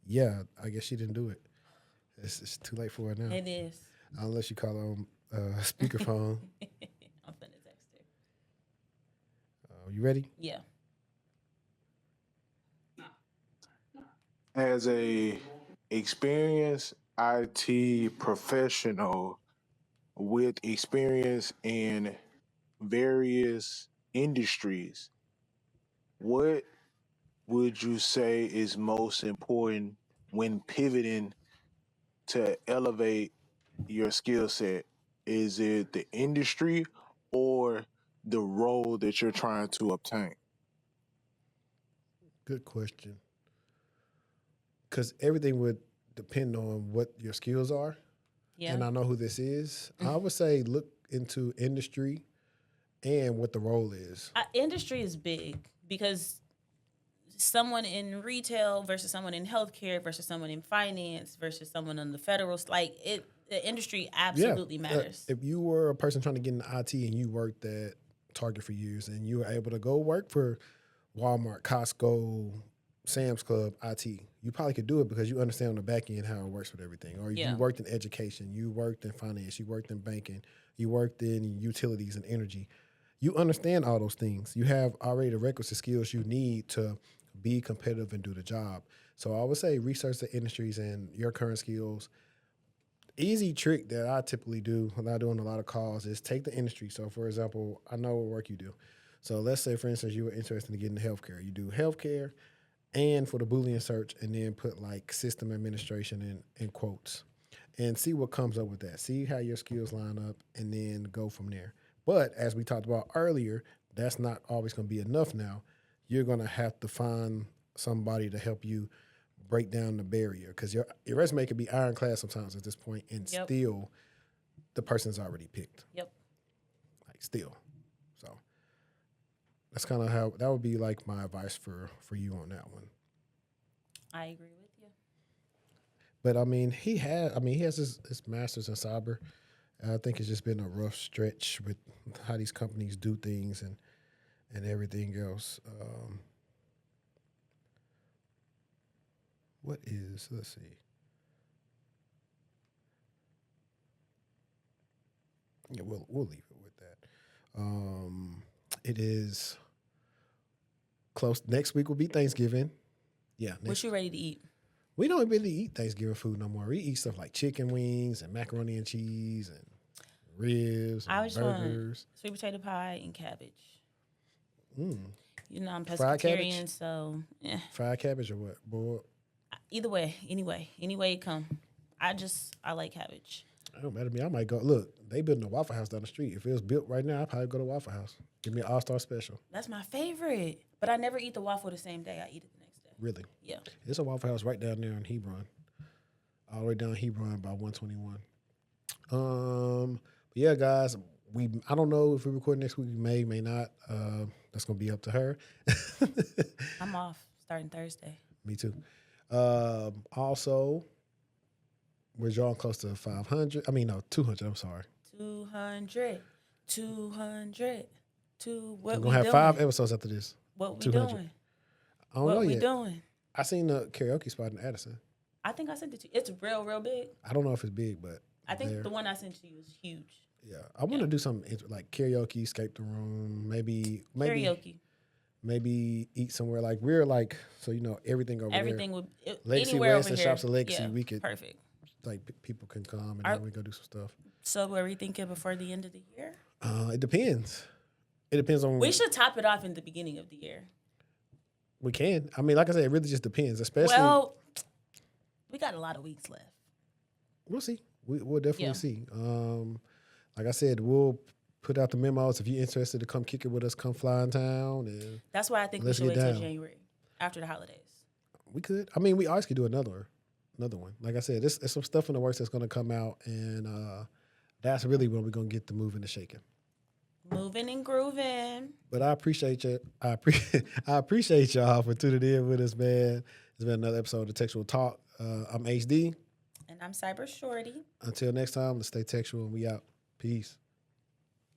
Yeah, I guess she didn't do it. It's too late for her now. It is. Unless you call her on speakerphone. I'm finna text her. You ready? Yeah. As a experienced IT professional with experience in various industries, what would you say is most important when pivoting to elevate your skill set? Is it the industry or the role that you're trying to obtain? Good question. Because everything would depend on what your skills are. Yeah. And I know who this is. Mm-hmm. I would say look into industry and what the role is. Industry is big because someone in retail versus someone in healthcare versus someone in finance versus someone on the federal, the industry absolutely matters. If you were a person trying to get into IT and you worked at Target for years, and you were able to go work for Walmart, Costco, Sam's Club, IT. You probably could do it because you understand on the back end how it works with everything. Or Yeah. you worked in education, you worked in finance, you worked in banking, you worked in utilities and energy. You understand all those things. You have already the requisite skills you need to be competitive and do the job. So I would say research the industries and your current skills. Easy trick that I typically do when I'm doing a lot of calls is take the industry. So, for example, I know what work you do. So let's say, for instance, you were interested in getting healthcare. You do healthcare and for the Boolean search, and then put like system administration in quotes and see what comes up with that. See how your skills line up and then go from there. But as we talked about earlier, that's not always going to be enough now. You're going to have to find somebody to help you break down the barrier because your resume could be ironclad sometimes at this point, and Yep. still the person's already picked. Yep. Like still. So that's kind of how that would be like my advice for you on that one. I agree with you. But I mean, he has his master's in cyber. I think it's just been a rough stretch with how these companies do things and everything else. Let's see. Yeah, we'll leave it with that. It is close. Next week will be Thanksgiving. Yeah. What you ready to eat? We don't really eat Thanksgiving food no more. We eat stuff like chicken wings and macaroni and cheese and ribs I and just want burgers. sweet potato pie and cabbage. Mm. You know, I'm Fried cabbage? pescatarian, so Fried cabbage or what? Boy, either way, any way it come. I like cabbage. it don't matter to me. I might go. Look, they building a Waffle House down the street. If it was built right now, I'd probably go to Waffle House. Give me an all-star special. That's my favorite. But I never eat the waffle the same day. I eat it the next day. Really? Yeah. There's a Waffle House right down there in Hebron. All the way down Hebron by 121. Yeah, guys. I don't know if we record next week. We may not. That's gonna be up to her. I'm off starting Thursday. Me too. Also, we're drawing close to 500. 200. I'm sorry. 200. What We're we gonna have doing? 5 episodes after this. What we 200. doing? I don't What know we yet. doing? I seen the karaoke spot in Addison. I think I sent it to you. It's real big. I don't know if it's big, but I think there. the one I sent to you is huge. Yeah, I want to do something like karaoke, escape the room, maybe Karaoke. maybe eat somewhere like we're like so everything over Everything there. would Legacy anywhere West over and here. Shops of Legacy. Yeah, We could perfect. like people can come and then we go do some stuff. So are we thinking before the end of the year? It depends. It depends on. We should top it off in the beginning of the year. We can. I mean, like I said, it really just depends. Especially. Well, we got a lot of weeks left. We'll see. We'll definitely Yeah. see. Like I said, we'll put out the memos. If you're interested to come kick it with us, come fly in town. And That's why I think we let's should get wait till down. January after the holidays. We could. I mean, we always could do another one. Like I said, there's some stuff in the works that's going to come out, and that's really when we're going to get the moving and shaking. Moving and grooving. But I appreciate you. I appreciate y'all for tuning in with us, man. It's been another episode of Textual Talk. I'm HD. And I'm CyberShortieee. Until next time, let's stay textual and we out. Peace.